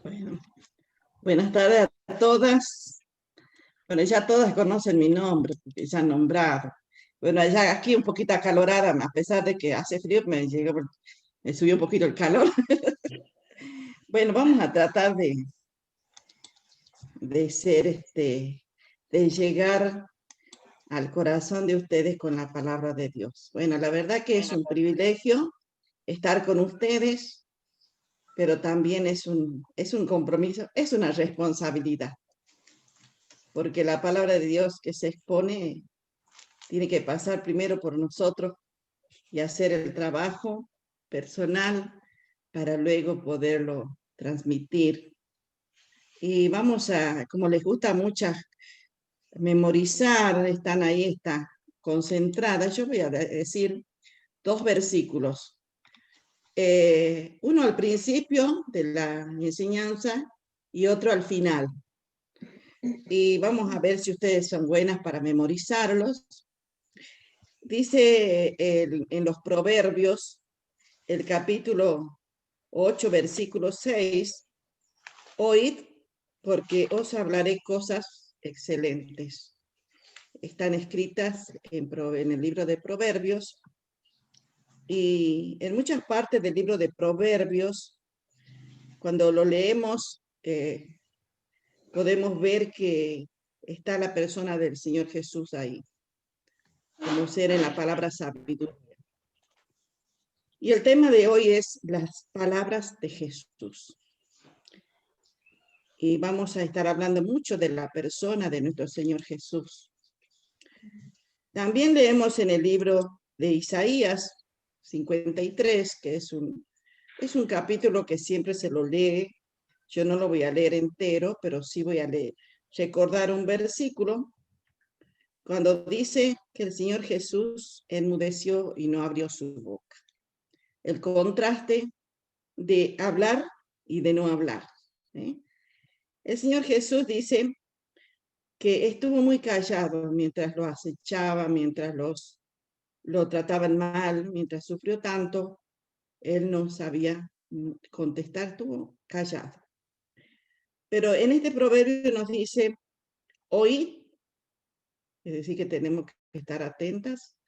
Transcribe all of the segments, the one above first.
Bueno, buenas tardes a todas. Bueno, ya todas conocen mi nombre, porque ya han nombrado. Bueno, allá aquí un poquito acalorada, a pesar de que hace frío, me subió un poquito el calor. Bueno, vamos a tratar de ser, de llegar al corazón de ustedes con la palabra de Dios. Bueno, la verdad que es un privilegio estar con ustedes, pero también es un compromiso, es una responsabilidad, porque la palabra de Dios que se expone tiene que pasar primero por nosotros y hacer el trabajo personal para luego poderlo transmitir. Y vamos a, como les gusta mucho memorizar, están ahí, está concentradas, yo voy a decir dos versículos. Uno al principio de la enseñanza y otro al final. Y vamos a ver si ustedes son buenas para memorizarlos. Dice en los Proverbios, el capítulo 8, versículo 6, oíd porque os hablaré cosas excelentes. Están escritas en el libro de Proverbios, y en muchas partes del libro de Proverbios, cuando lo leemos, podemos ver que está la persona del Señor Jesús ahí, conocer en la palabra sabiduría. Y el tema de hoy es las palabras de Jesús. Y vamos a estar hablando mucho de la persona de nuestro Señor Jesús. También leemos en el libro de Isaías 53, que es un capítulo que siempre se lo lee. Yo no lo voy a leer entero, pero sí voy a recordar un versículo cuando dice que el Señor Jesús enmudeció y no abrió su boca. El contraste de hablar y de no hablar. El Señor Jesús dice que estuvo muy callado mientras lo acechaba, mientras lo trataban mal, mientras sufrió tanto, él no sabía contestar, estuvo callado. Pero en este proverbio nos dice, oíd, es decir, que tenemos que estar atentas,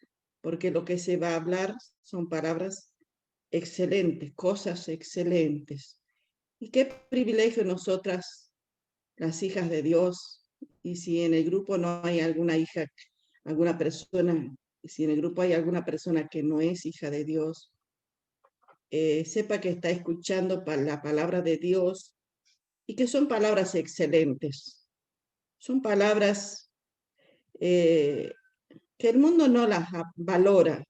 porque lo que se va a hablar son palabras excelentes, cosas excelentes. Y qué privilegio nosotras, las hijas de Dios, y si en el grupo no hay alguna hija, alguna persona, si en el grupo hay alguna persona que no es hija de Dios, sepa que está escuchando la palabra de Dios y que son palabras excelentes. Son palabras que el mundo no las valora,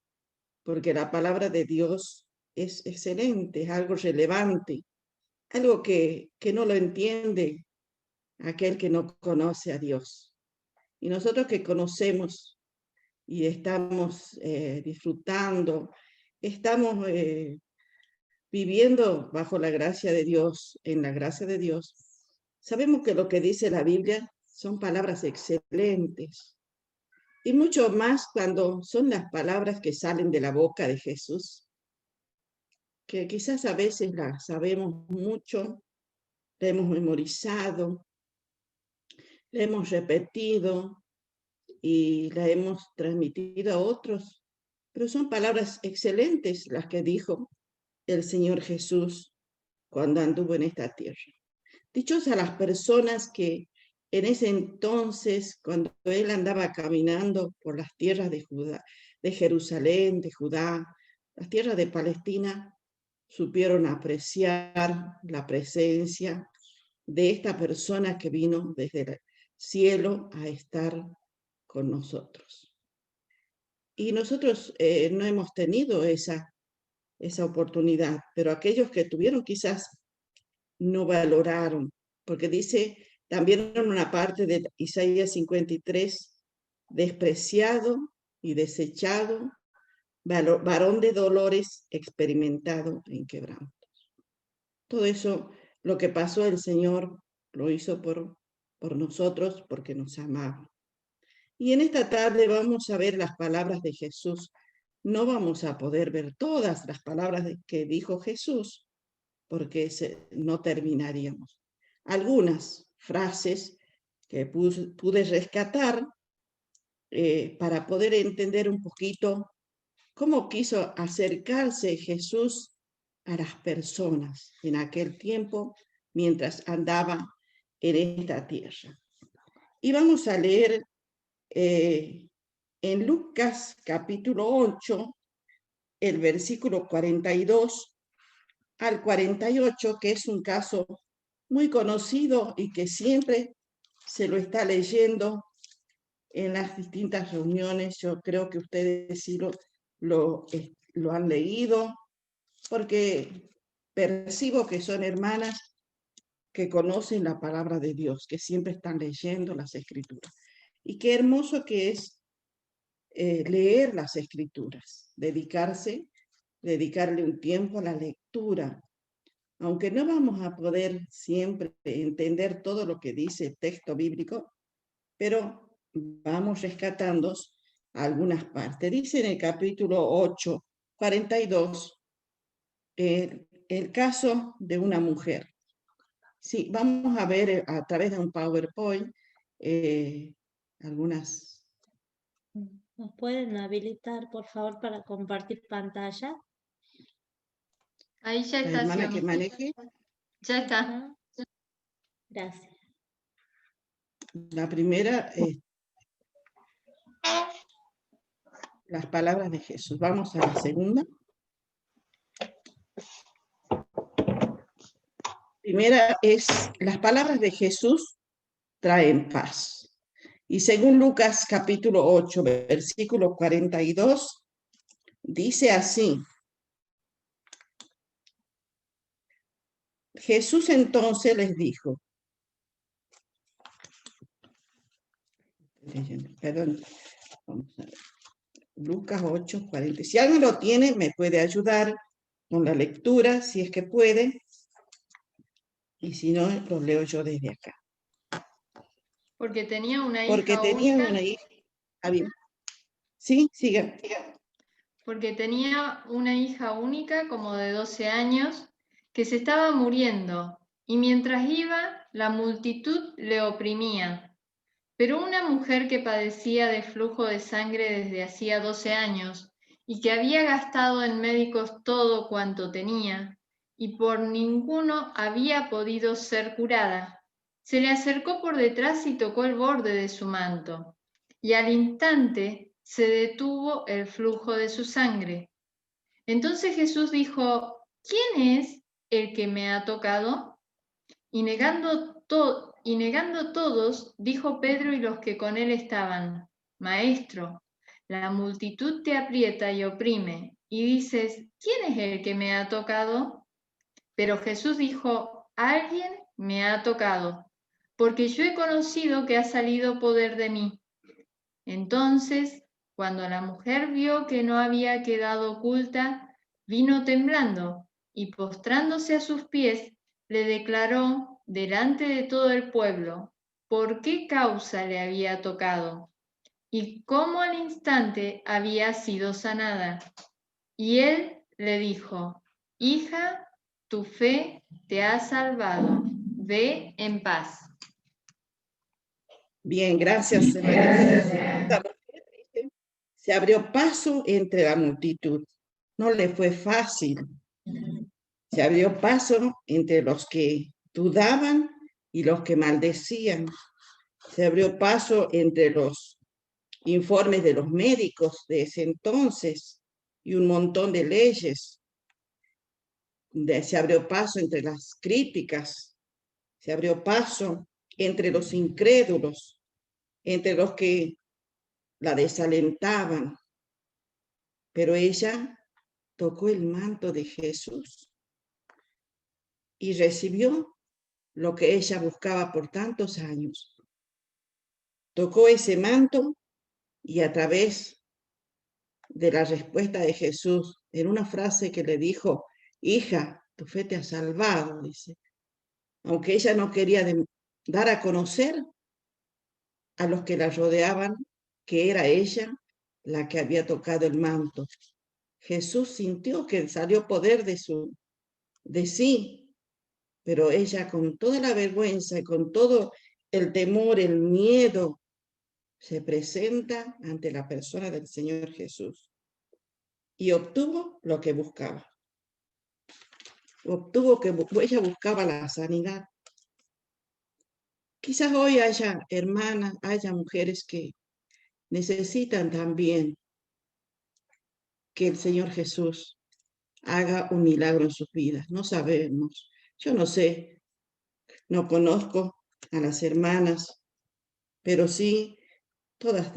porque la palabra de Dios es excelente, es algo relevante, algo que no lo entiende aquel que no conoce a Dios. Y nosotros que conocemos y estamos disfrutando, estamos viviendo bajo la gracia de Dios, en la gracia de Dios, sabemos que lo que dice la Biblia son palabras excelentes. Y mucho más cuando son las palabras que salen de la boca de Jesús, que quizás a veces las sabemos mucho, la hemos memorizado, la hemos repetido y la hemos transmitido a otros, pero son palabras excelentes las que dijo el Señor Jesús cuando anduvo en esta tierra. Dichosas las personas que en ese entonces, cuando él andaba caminando por las tierras de Judá, de Jerusalén, de Judá, las tierras de Palestina, supieron apreciar la presencia de esta persona que vino desde el cielo a estar con nosotros. Y nosotros no hemos tenido esa oportunidad, pero aquellos que tuvieron quizás no valoraron, porque dice también en una parte de Isaías 53, despreciado y desechado, varón de dolores, experimentado en quebrantos. Todo eso, lo que pasó el Señor, lo hizo por nosotros porque nos amaba. Y en esta tarde vamos a ver las palabras de Jesús. No vamos a poder ver todas las palabras que dijo Jesús, porque no terminaríamos. Algunas frases que pude rescatar para poder entender un poquito cómo quiso acercarse Jesús a las personas en aquel tiempo mientras andaba en esta tierra. Y vamos a leer en Lucas capítulo 8, el versículo 42 al 48, que es un caso muy conocido y que siempre se lo está leyendo en las distintas reuniones. Yo creo que ustedes sí lo han leído, porque percibo que son hermanas que conocen la palabra de Dios, que siempre están leyendo las escrituras. Y qué hermoso que es leer las escrituras, dedicarle un tiempo a la lectura, aunque no vamos a poder siempre entender todo lo que dice el texto bíblico, pero vamos rescatando algunas partes. Dice en el capítulo 8, 42, el caso de una mujer. Sí, vamos a ver a través de un PowerPoint algunas. ¿Nos pueden habilitar, por favor, para compartir pantalla? Ahí ya La está. hermana que maneje. Ya está. Gracias. La primera, las palabras de Jesús. Vamos a la segunda. Primera es, las palabras de Jesús traen paz. Y según Lucas capítulo 8, versículo 42, dice así: Jesús entonces les dijo, perdón, vamos a ver, Lucas 8, 40. Si alguien lo tiene, me puede ayudar con la lectura, si es que puede, y si no, lo leo yo desde acá. Porque tenía una hija Porque tenían única. una hija. Ah, bien. Sí, siga. Porque tenía una hija única como de 12 años que se estaba muriendo y mientras iba la multitud le oprimía. Pero una mujer que padecía de flujo de sangre desde hacía 12 años y que había gastado en médicos todo cuanto tenía y por ninguno había podido ser curada, se le acercó por detrás y tocó el borde de su manto, y al instante se detuvo el flujo de su sangre. Entonces Jesús dijo, ¿quién es el que me ha tocado? Y negando todos, dijo Pedro y los que con él estaban, Maestro, la multitud te aprieta y oprime, y dices, ¿quién es el que me ha tocado? Pero Jesús dijo, alguien me ha tocado, porque yo he conocido que ha salido poder de mí. Entonces, cuando la mujer vio que no había quedado oculta, vino temblando y postrándose a sus pies, le declaró delante de todo el pueblo por qué causa le había tocado y cómo al instante había sido sanada. Y él le dijo, hija, tu fe te ha salvado, ve en paz. Bien, gracias, hermana. Se abrió paso entre la multitud. No le fue fácil. Se abrió paso entre los que dudaban y los que maldecían. Se abrió paso entre los informes de los médicos de ese entonces y un montón de leyes. Se abrió paso entre las críticas. Se abrió paso entre los incrédulos, entre los que la desalentaban. Pero ella tocó el manto de Jesús y recibió lo que ella buscaba por tantos años. Tocó ese manto y a través de la respuesta de Jesús, en una frase que le dijo, hija, tu fe te ha salvado, dice. Aunque ella no quería dar a conocer a los que la rodeaban que era ella la que había tocado el manto. Jesús sintió que salió poder de sí pero ella con toda la vergüenza y con todo el temor, el miedo, se presenta ante la persona del Señor Jesús y obtuvo lo que buscaba. Ella buscaba la sanidad. Quizás hoy haya hermanas, haya mujeres que necesitan también que el Señor Jesús haga un milagro en sus vidas. No sabemos. Yo no sé, no conozco a las hermanas, pero sí todas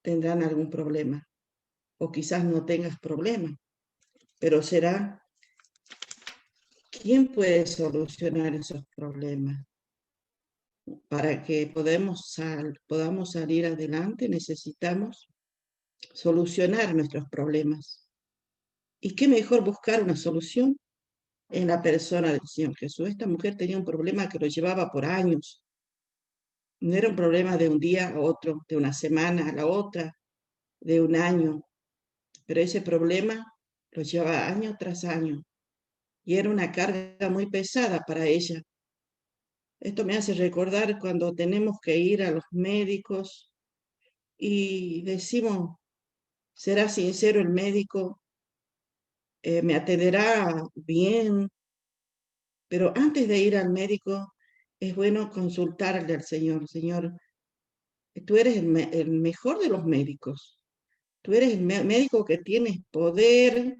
tendrán algún problema. O quizás no tengas problema, pero será quién puede solucionar esos problemas. Para que podamos salir adelante necesitamos solucionar nuestros problemas. ¿Y qué mejor buscar una solución en la persona del Señor Jesús? Esta mujer tenía un problema que lo llevaba por años. No era un problema de un día a otro, de una semana a la otra, de un año, pero ese problema lo llevaba año tras año y era una carga muy pesada para ella. Esto me hace recordar cuando tenemos que ir a los médicos y decimos, ¿será sincero el médico? ¿Me atenderá bien? Pero antes de ir al médico, es bueno consultarle al Señor. Señor, tú eres el mejor de los médicos. Tú eres el médico que tienes poder.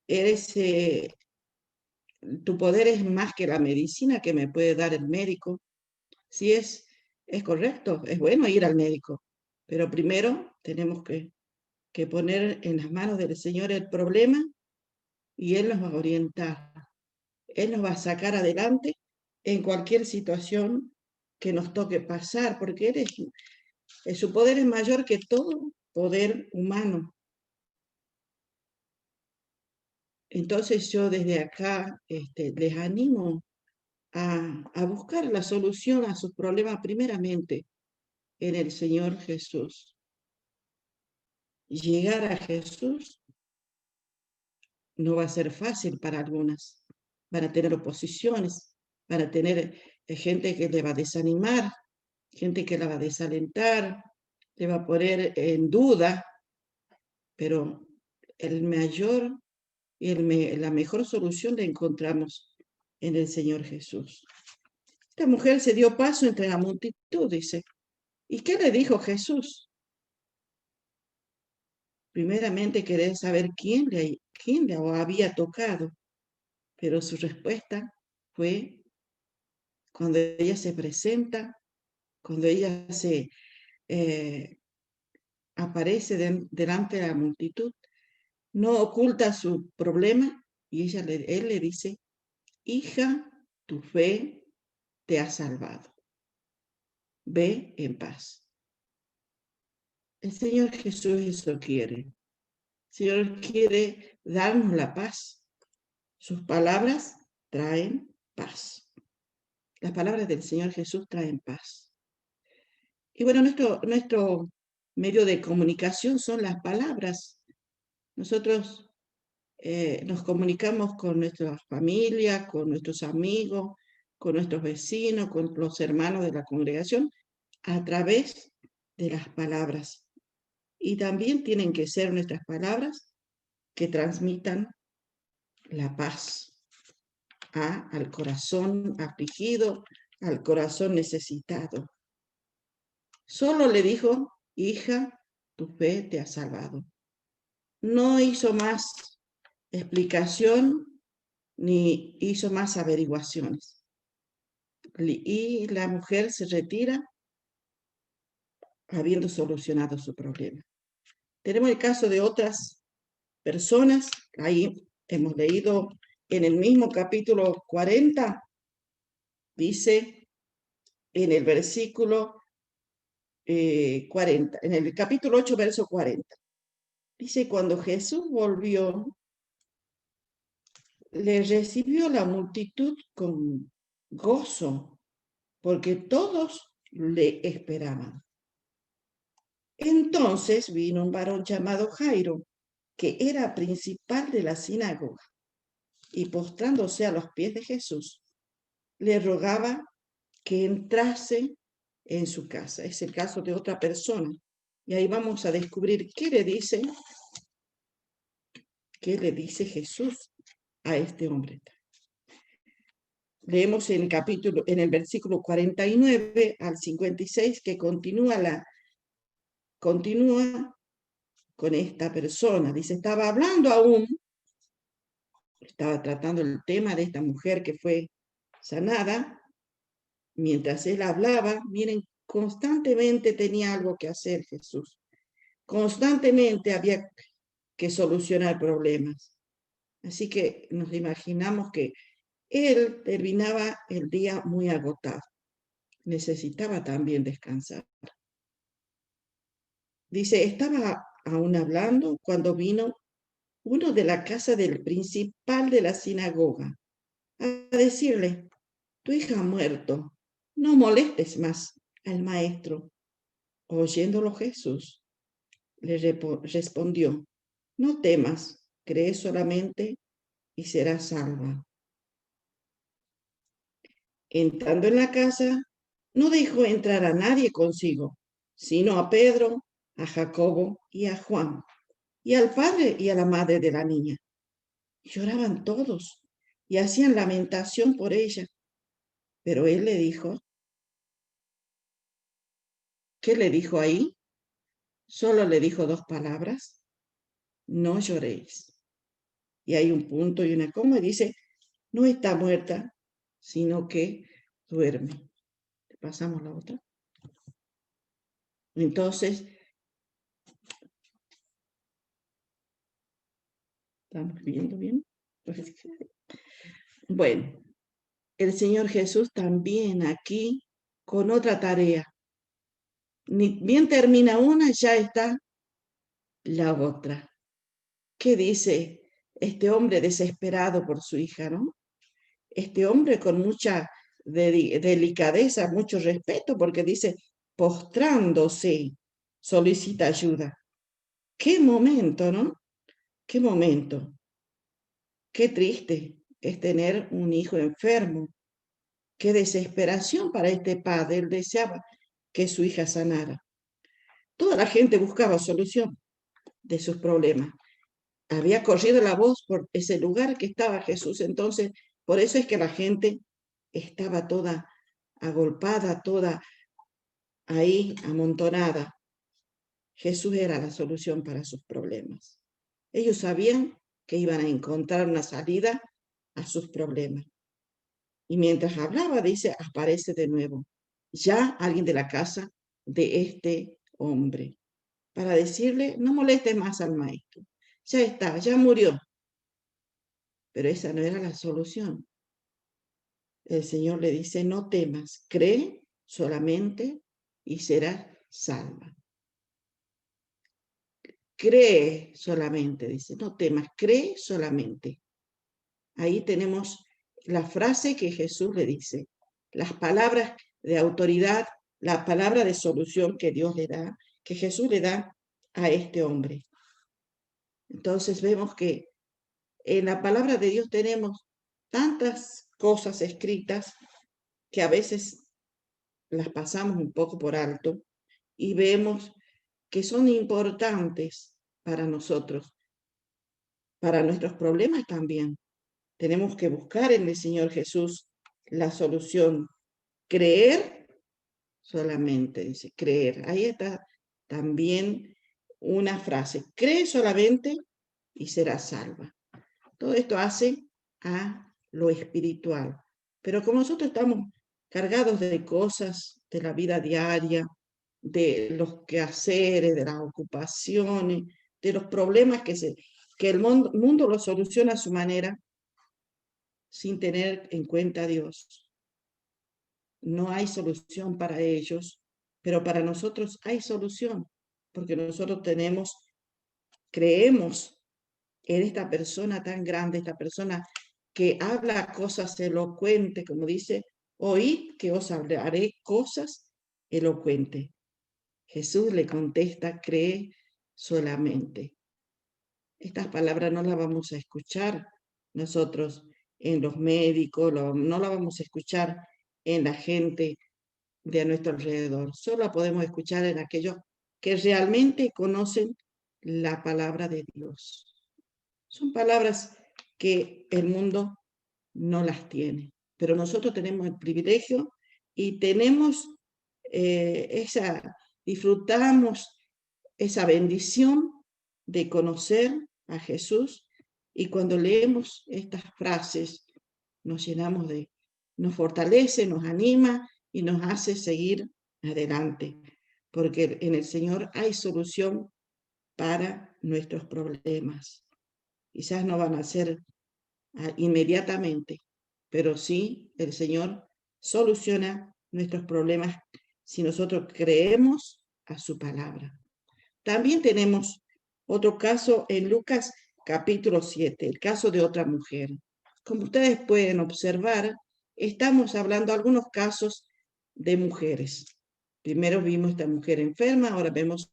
Eres, tu poder es más que la medicina que me puede dar el médico. Sí, es correcto, es bueno ir al médico. Pero primero tenemos que poner en las manos del Señor el problema y Él nos va a orientar. Él nos va a sacar adelante en cualquier situación que nos toque pasar, porque su poder es mayor que todo poder humano. Entonces yo desde acá les animo a buscar la solución a sus problemas primeramente en el Señor Jesús. Llegar a Jesús no va a ser fácil para algunas. Van a tener oposiciones, van a tener gente que le va a desanimar, gente que la va a desalentar, le va a poner en duda, pero el mayor y la mejor solución la encontramos en el Señor Jesús. Esta mujer se dio paso entre la multitud, dice. ¿Y qué le dijo Jesús? Primeramente querer saber quién le había tocado, pero su respuesta fue cuando ella se presenta, cuando ella se aparece delante de la multitud, no oculta su problema y él le dice, hija, tu fe te ha salvado. Ve en paz. El Señor Jesús eso quiere. El Señor quiere darnos la paz. Sus palabras traen paz. Las palabras del Señor Jesús traen paz. Y bueno, nuestro medio de comunicación son las palabras. Nosotros nos comunicamos con nuestra familia, con nuestros amigos, con nuestros vecinos, con los hermanos de la congregación, a través de las palabras. Y también tienen que ser nuestras palabras que transmitan la paz al corazón afligido, al corazón necesitado. Solo le dijo, hija, tu fe te ha salvado. No hizo más explicación ni hizo más averiguaciones. Y la mujer se retira habiendo solucionado su problema. Tenemos el caso de otras personas, ahí hemos leído en el mismo capítulo 40, dice en el versículo 40, en el capítulo 8, verso 40. Dice, cuando Jesús volvió, le recibió la multitud con gozo, porque todos le esperaban. Entonces vino un varón llamado Jairo, que era principal de la sinagoga. y postrándose a los pies de Jesús, le rogaba que entrase en su casa. Es el caso de otra persona. Y ahí vamos a descubrir qué le dice Jesús a este hombre. Leemos en el versículo 49 al 56 que continúa con esta persona. Dice, estaba hablando aún, estaba tratando el tema de esta mujer que fue sanada. Mientras él hablaba, miren, constantemente tenía algo que hacer Jesús. Constantemente había que solucionar problemas. Así que nos imaginamos que él terminaba el día muy agotado. Necesitaba también descansar. Dice, estaba aún hablando cuando vino uno de la casa del principal de la sinagoga a decirle, tu hija ha muerto, no molestes más al maestro. Oyéndolo Jesús le respondió, no temas, cree solamente y serás salva. Entrando en la casa, no dejó entrar a nadie consigo, sino a Pedro, a Jacobo y a Juan, y al padre y a la madre de la niña. Lloraban todos y hacían lamentación por ella. Pero él le dijo, ¿qué le dijo ahí? Solo le dijo 2 palabras, no lloréis. Y hay un punto y una coma, y dice, no está muerta, sino que duerme. Pasamos la otra. Entonces, ¿estamos viendo bien? Bueno, el Señor Jesús también aquí con otra tarea. Ni bien termina una, ya está la otra. ¿Qué dice este hombre desesperado por su hija, no? Este hombre con mucha delicadeza, mucho respeto, porque dice, postrándose, solicita ayuda. Qué momento, ¿no? Qué momento. Qué triste es tener un hijo enfermo. Qué desesperación para este padre. Él deseaba que su hija sanara. Toda la gente buscaba solución de sus problemas. Había corrido la voz por ese lugar que estaba Jesús. Entonces, por eso es que la gente estaba toda agolpada, toda ahí amontonada. Jesús era la solución para sus problemas. Ellos sabían que iban a encontrar una salida a sus problemas. Y mientras hablaba, dice, aparece de nuevo ya alguien de la casa de este hombre para decirle, no molestes más al maestro. Ya está, ya murió. Pero esa no era la solución. El Señor le dice, no temas, cree solamente y serás salva. Cree solamente, dice, no temas, cree solamente. Ahí tenemos la frase que Jesús le dice, las palabras de autoridad, la palabra de solución que Dios le da, que Jesús le da a este hombre. Entonces vemos que en la palabra de Dios tenemos tantas cosas escritas que a veces las pasamos un poco por alto y vemos que son importantes para nosotros, para nuestros problemas también. Tenemos que buscar en el Señor Jesús la solución. Creer solamente, dice, creer. Ahí está también una frase. Cree solamente y serás salva. Todo esto hace a lo espiritual. Pero como nosotros estamos cargados de cosas de la vida diaria, de los quehaceres, de las ocupaciones, de los problemas que el mundo los soluciona a su manera, sin tener en cuenta a Dios. No hay solución para ellos, pero para nosotros hay solución, porque nosotros creemos en esta persona tan grande, esta persona que habla cosas elocuentes, como dice, oíd que os hablaré cosas elocuentes. Jesús le contesta, cree solamente. Estas palabras no las vamos a escuchar nosotros en los médicos, no la vamos a escuchar en la gente de a nuestro alrededor. Solo la podemos escuchar en aquellos que realmente conocen la palabra de Dios. Son palabras que el mundo no las tiene, pero nosotros tenemos el privilegio y tenemos disfrutamos esa bendición de conocer a Jesús, y cuando leemos estas frases nos nos fortalece, nos anima y nos hace seguir adelante, porque en el Señor hay solución para nuestros problemas. Quizás no van a ser inmediatamente, pero sí el Señor soluciona nuestros problemas si nosotros creemos a su palabra. También tenemos otro caso en Lucas capítulo 7, el caso de otra mujer. Como ustedes pueden observar, estamos hablando de algunos casos de mujeres. Primero vimos esta mujer enferma, ahora vemos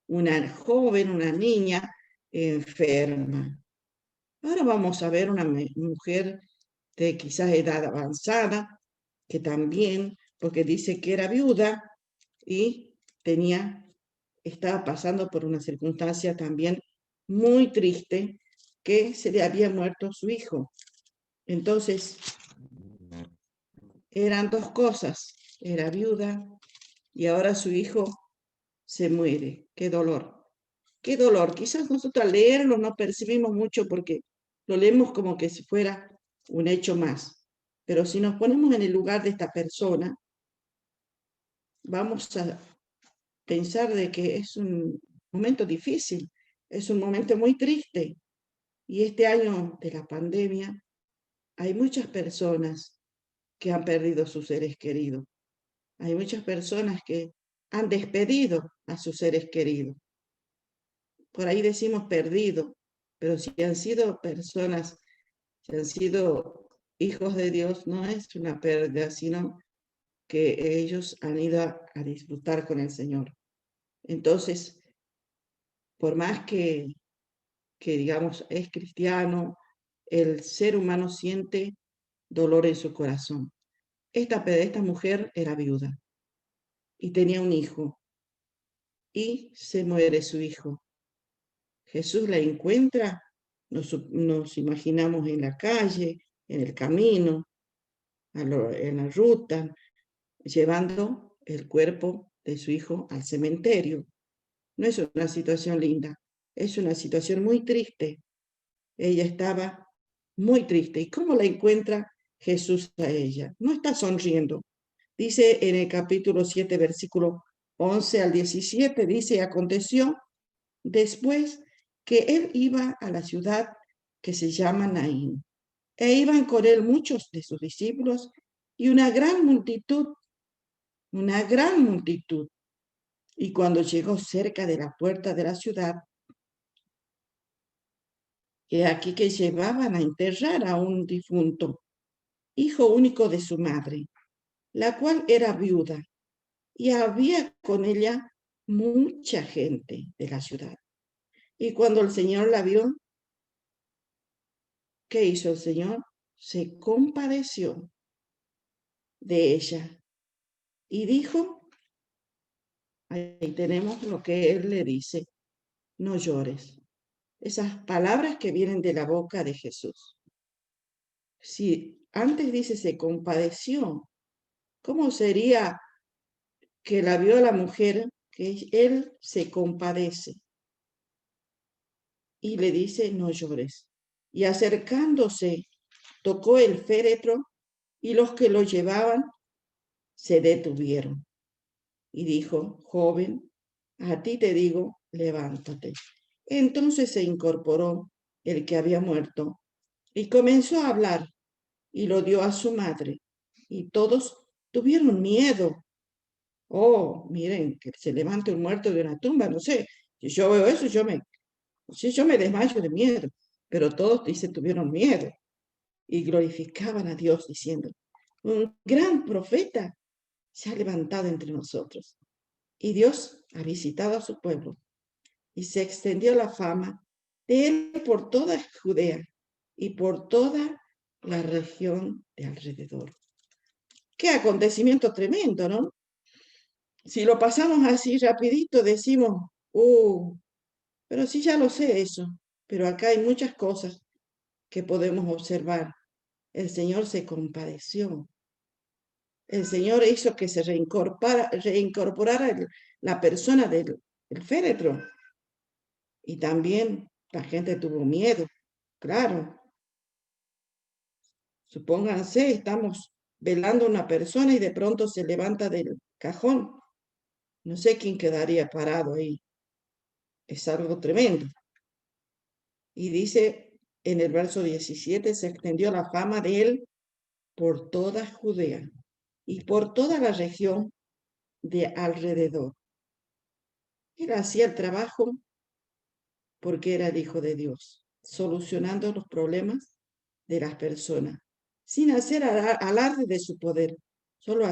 una joven, una niña enferma. Ahora vamos a ver una mujer de quizás edad avanzada, que también, porque dice que era viuda y estaba pasando por una circunstancia también muy triste, que se le había muerto su hijo. Entonces, eran dos cosas, era viuda y ahora su hijo se muere. Qué dolor, qué dolor. Quizás nosotros al leerlo no percibimos mucho porque lo leemos como que si fuera un hecho más. Pero si nos ponemos en el lugar de esta persona, vamos a pensar de que es un momento difícil, es un momento muy triste. Y este año de la pandemia hay muchas personas que han perdido sus seres queridos. Hay muchas personas que han despedido a sus seres queridos. Por ahí decimos perdido, pero si han sido personas, si han sido hijos de Dios, no es una pérdida, sino que ellos han ido a disfrutar con el Señor. Entonces, por más que digamos es cristiano, el ser humano siente dolor en su corazón. Esta mujer era viuda y tenía un hijo y se muere su hijo. Jesús la encuentra, nos imaginamos en la calle, en el camino, en la ruta, llevando el cuerpo de su hijo al cementerio. No es una situación linda, es una situación muy triste. Ella estaba muy triste. ¿Y cómo la encuentra Jesús a ella? No está sonriendo. Dice en el capítulo 7, versículo 11 al 17, dice, aconteció después que él iba a la ciudad que se llama Naín, e iban con él muchos de sus discípulos y una gran multitud. Y cuando llegó cerca de la puerta de la ciudad, he aquí que llevaban a enterrar a un difunto, hijo único de su madre, la cual era viuda, y había con ella mucha gente de la ciudad. Y cuando el Señor la vio, ¿qué hizo el Señor? Se compadeció de ella y dijo, ahí tenemos lo que él le dice, no llores. Esas palabras que vienen de la boca de Jesús. Si antes dice se compadeció, ¿cómo sería que la vio la mujer, que él se compadece? Y le dice, no llores. Y acercándose, tocó el féretro y los que lo llevaban se detuvieron. Y dijo, joven, a ti te digo, levántate. Entonces se incorporó el que había muerto y comenzó a hablar y lo dio a su madre. Y todos tuvieron miedo. Oh, miren, que se levante un muerto de una tumba, no sé. Si yo veo eso, yo me desmayo de miedo. Pero todos, dice, tuvieron miedo y glorificaban a Dios diciendo, un gran profeta se ha levantado entre nosotros. Y Dios ha visitado a su pueblo y se extendió la fama de él por toda Judea y por toda la región de alrededor. Qué acontecimiento tremendo, ¿no? Si lo pasamos así rapidito, decimos, pero sí ya lo sé eso. Pero acá hay muchas cosas que podemos observar. El Señor se compadeció. El Señor hizo que se reincorporara la persona del féretro. Y también la gente tuvo miedo, claro. Supónganse, estamos velando a una persona y de pronto se levanta del cajón. No sé quién quedaría parado ahí. Es algo tremendo. Y dice en el verso 17, se extendió la fama de él por toda Judea y por toda la región de alrededor. Él hacía el trabajo porque era el Hijo de Dios, solucionando los problemas de las personas, sin hacer alarde de su poder. Solo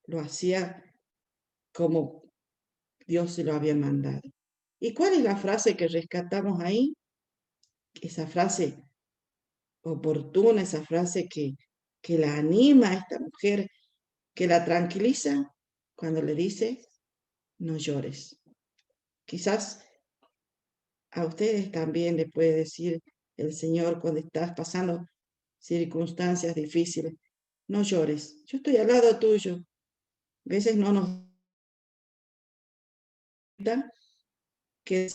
lo hacía como Dios se lo había mandado. ¿Y cuál es la frase que rescatamos ahí? Esa frase oportuna, esa frase que la anima a esta mujer, que la tranquiliza cuando le dice, no llores. Quizás a ustedes también les puede decir el Señor cuando estás pasando circunstancias difíciles, no llores, yo estoy al lado tuyo. A veces no nos da que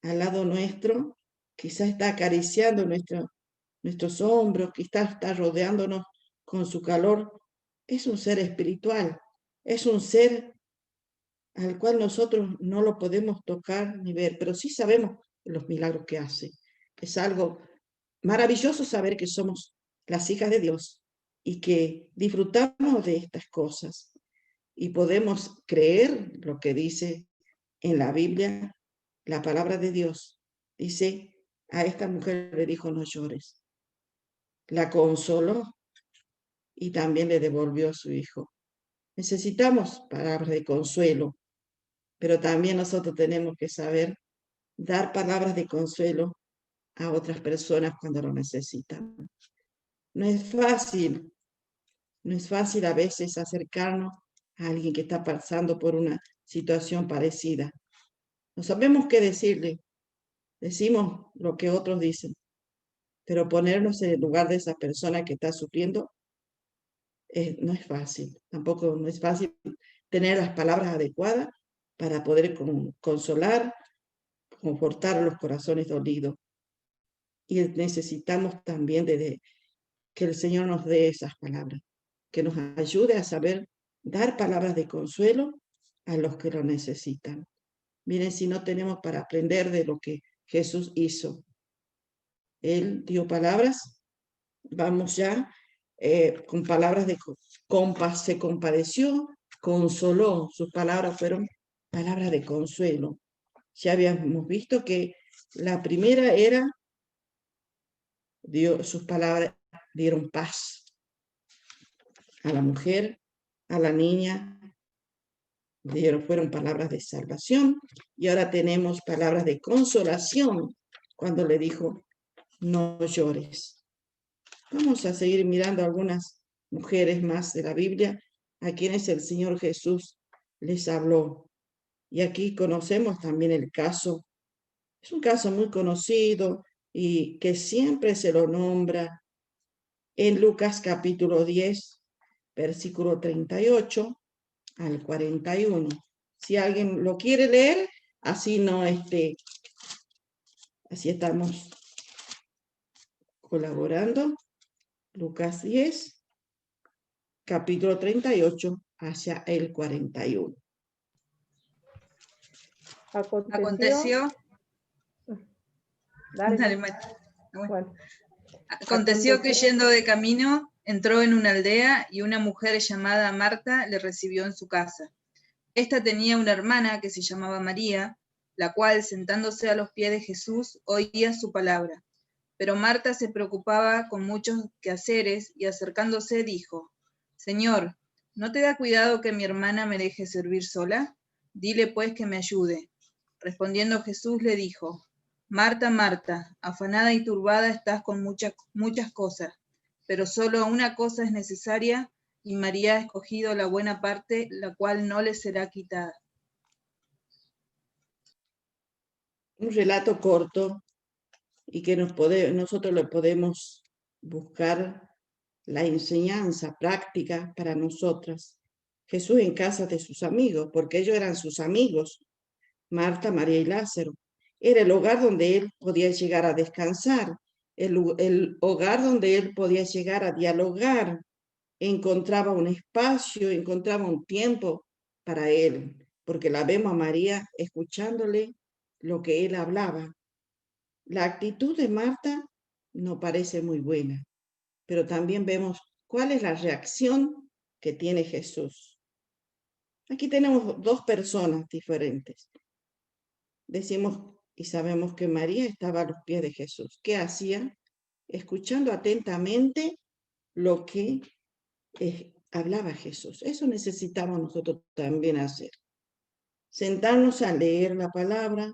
al lado nuestro, quizás está acariciando nuestros hombros, quizás está rodeándonos con su calor. Es un ser espiritual, es un ser al cual nosotros no lo podemos tocar ni ver, pero sí sabemos los milagros que hace. Es algo maravilloso saber que somos las hijas de Dios y que disfrutamos de estas cosas y podemos creer lo que dice en la Biblia, la palabra de Dios. Dice, a esta mujer le dijo, no llores. La consoló y también le devolvió a su hijo. Necesitamos palabras de consuelo, pero también nosotros tenemos que saber dar palabras de consuelo a otras personas cuando lo necesitan. No es fácil a veces acercarnos a alguien que está pasando por una situación parecida. No sabemos qué decirle, decimos lo que otros dicen, pero ponernos en el lugar de esa persona que está sufriendo no es fácil. Tampoco no es fácil tener las palabras adecuadas para poder consolar, confortar los corazones dolidos. Y necesitamos también que el Señor nos dé esas palabras, que nos ayude a saber dar palabras de consuelo a los que lo necesitan. Miren, si no tenemos para aprender de lo que Jesús hizo. Él dio palabras, vamos ya, con palabras de se compadeció, consoló, sus palabras fueron palabras de consuelo. Ya habíamos visto que la primera era, sus palabras dieron paz a la mujer, a la niña, fueron palabras de salvación, y ahora tenemos palabras de consolación cuando le dijo, no llores. Vamos a seguir mirando algunas mujeres más de la Biblia a quienes el Señor Jesús les habló. Y aquí conocemos también el caso, es un caso muy conocido y que siempre se lo nombra en Lucas capítulo 10, versículo 38 al 41. Si alguien lo quiere leer, así no así estamos colaborando. Lucas 10, capítulo 38 hacia el 41. Aconteció. Dale. Bueno. Aconteció que yendo de camino, entró en una aldea y una mujer llamada Marta le recibió en su casa. Esta tenía una hermana que se llamaba María, la cual, sentándose a los pies de Jesús, oía su palabra. Pero Marta se preocupaba con muchos quehaceres y acercándose dijo, Señor, ¿no te da cuidado que mi hermana me deje servir sola? Dile pues que me ayude. Respondiendo Jesús le dijo, Marta, Marta, afanada y turbada estás con muchas cosas, pero solo una cosa es necesaria, y María ha escogido la buena parte, la cual no le será quitada. Un relato corto y que nosotros le podemos buscar la enseñanza práctica para nosotras. Jesús en casa de sus amigos, porque ellos eran sus amigos, Marta, María y Lázaro. Era el hogar donde él podía llegar a descansar, el hogar donde él podía llegar a dialogar, encontraba un espacio, encontraba un tiempo para él, porque la vemos a María escuchándole lo que él hablaba. La actitud de Marta no parece muy buena, pero también vemos cuál es la reacción que tiene Jesús. Aquí tenemos dos personas diferentes. Decimos y sabemos que María estaba a los pies de Jesús. ¿Qué hacía? Escuchando atentamente lo que hablaba Jesús. Eso necesitamos nosotros también hacer. Sentarnos a leer la palabra.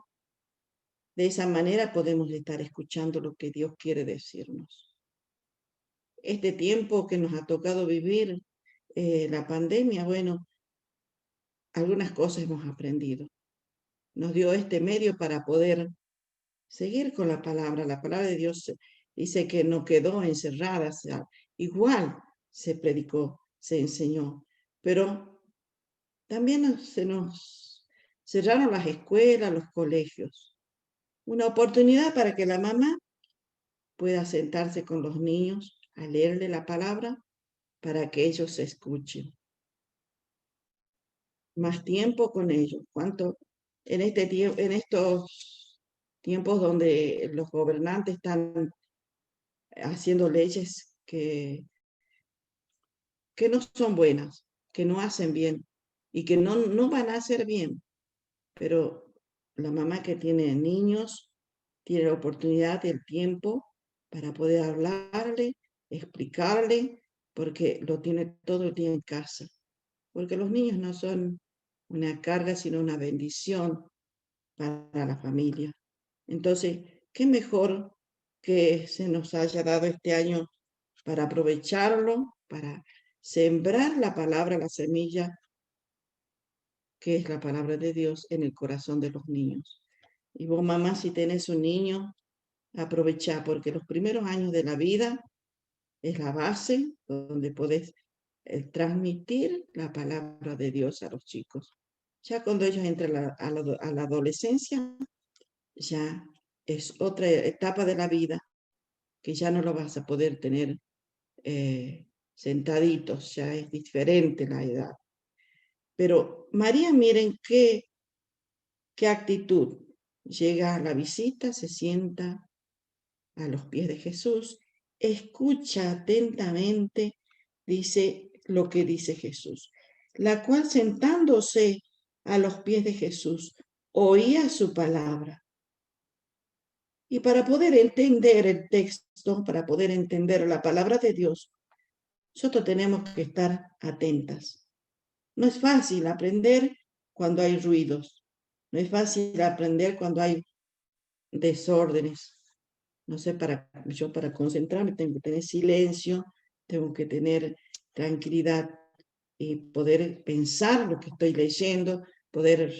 De esa manera podemos estar escuchando lo que Dios quiere decirnos. Este tiempo que nos ha tocado vivir, la pandemia, bueno, algunas cosas hemos aprendido. Nos dio este medio para poder seguir con la palabra. La palabra de Dios dice que no quedó encerrada, o sea, igual se predicó, se enseñó, pero también se nos cerraron las escuelas, los colegios. Una oportunidad para que la mamá pueda sentarse con los niños a leerle la palabra para que ellos se escuchen. Más tiempo con ellos. ¿Cuánto en estos tiempos donde los gobernantes están haciendo leyes que no son buenas, que no hacen bien y que no van a hacer bien? Pero la mamá que tiene niños tiene la oportunidad del tiempo para poder hablarle, explicarle, porque lo tiene todo el día en casa. Porque los niños no son una carga, sino una bendición para la familia. Entonces, ¿qué mejor que se nos haya dado este año para aprovecharlo, para sembrar la palabra, la semilla, que es la palabra de Dios, en el corazón de los niños? Y vos, mamá, si tenés un niño, aprovechá, porque los primeros años de la vida es la base donde podés transmitir la palabra de Dios a los chicos. Ya cuando ellos entran a la adolescencia, ya es otra etapa de la vida que ya no lo vas a poder tener sentaditos, ya es diferente la edad. Pero María, miren qué actitud. Llega a la visita, se sienta a los pies de Jesús, escucha atentamente, dice lo que dice Jesús, la cual sentándose a los pies de Jesús, oía su palabra. Y para poder entender el texto, para poder entender la palabra de Dios, nosotros tenemos que estar atentas. No es fácil aprender cuando hay ruidos. No es fácil aprender cuando hay desórdenes. No sé, yo para concentrarme tengo que tener silencio, tengo que tener tranquilidad y poder pensar lo que estoy leyendo, poder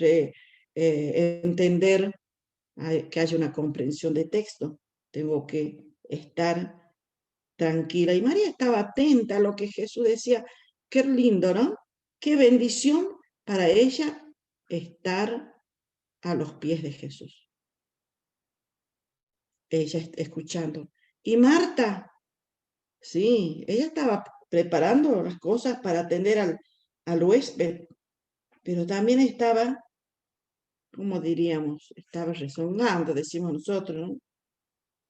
entender que haya una comprensión de texto. Tengo que estar tranquila. Y María estaba atenta a lo que Jesús decía. Qué lindo, ¿no? Qué bendición para ella estar a los pies de Jesús. Ella escuchando. Y Marta, sí, ella estaba preparando las cosas para atender al huésped, pero también estaba, como diríamos, estaba rezongando, decimos nosotros, ¿no?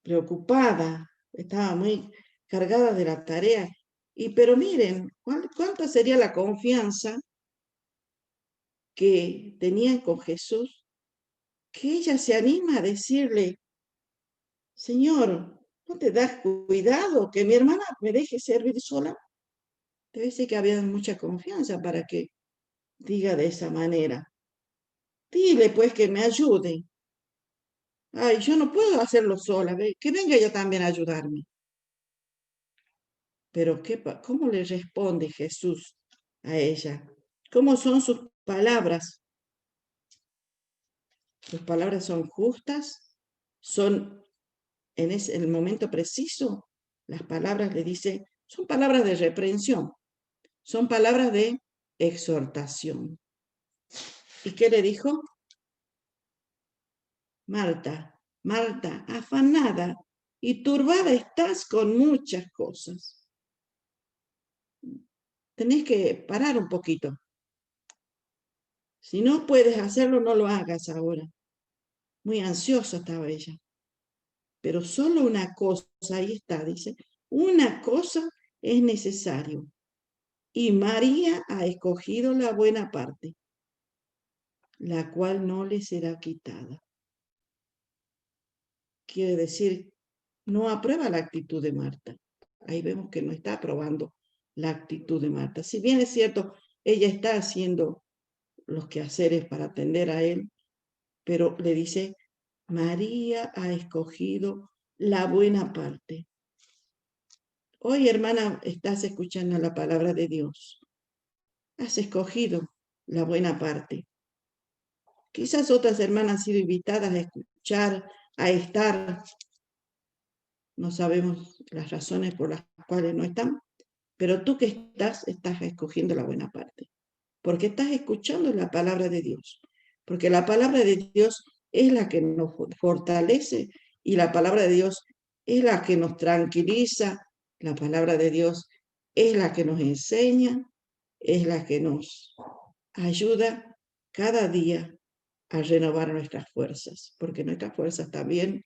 Preocupada, estaba muy cargada de la tarea. Pero miren, ¿cuánta sería la confianza que tenía con Jesús? Que ella se anima a decirle, Señor, ¿no te das cuidado que mi hermana me deje servir sola? Debe ser que había mucha confianza para que diga de esa manera. Dile pues que me ayude. Ay, yo no puedo hacerlo sola, que venga ella también a ayudarme. Pero ¿cómo le responde Jesús a ella? ¿Cómo son sus palabras? Sus palabras son justas, son en el momento preciso. Las palabras le dice, son palabras de reprensión, son palabras de exhortación. ¿Y qué le dijo? Marta, Marta, afanada y turbada estás con muchas cosas. Tenés que parar un poquito. Si no puedes hacerlo, no lo hagas ahora. Muy ansiosa estaba ella. Pero solo una cosa, ahí está, dice, una cosa es necesario. Y María ha escogido la buena parte, la cual no le será quitada. Quiere decir, no aprueba la actitud de Marta. Ahí vemos que no está aprobando la actitud de Marta. Si bien es cierto, ella está haciendo los quehaceres para atender a él, pero le dice, María ha escogido la buena parte. Hoy, hermana, estás escuchando la palabra de Dios. Has escogido la buena parte. Quizás otras hermanas han sido invitadas a escuchar, a estar. No sabemos las razones por las cuales no están, pero tú que estás escogiendo la buena parte. Porque estás escuchando la palabra de Dios. Porque la palabra de Dios es la que nos fortalece y la palabra de Dios es la que nos tranquiliza. La palabra de Dios es la que nos enseña, es la que nos ayuda cada día a renovar nuestras fuerzas, porque nuestras fuerzas también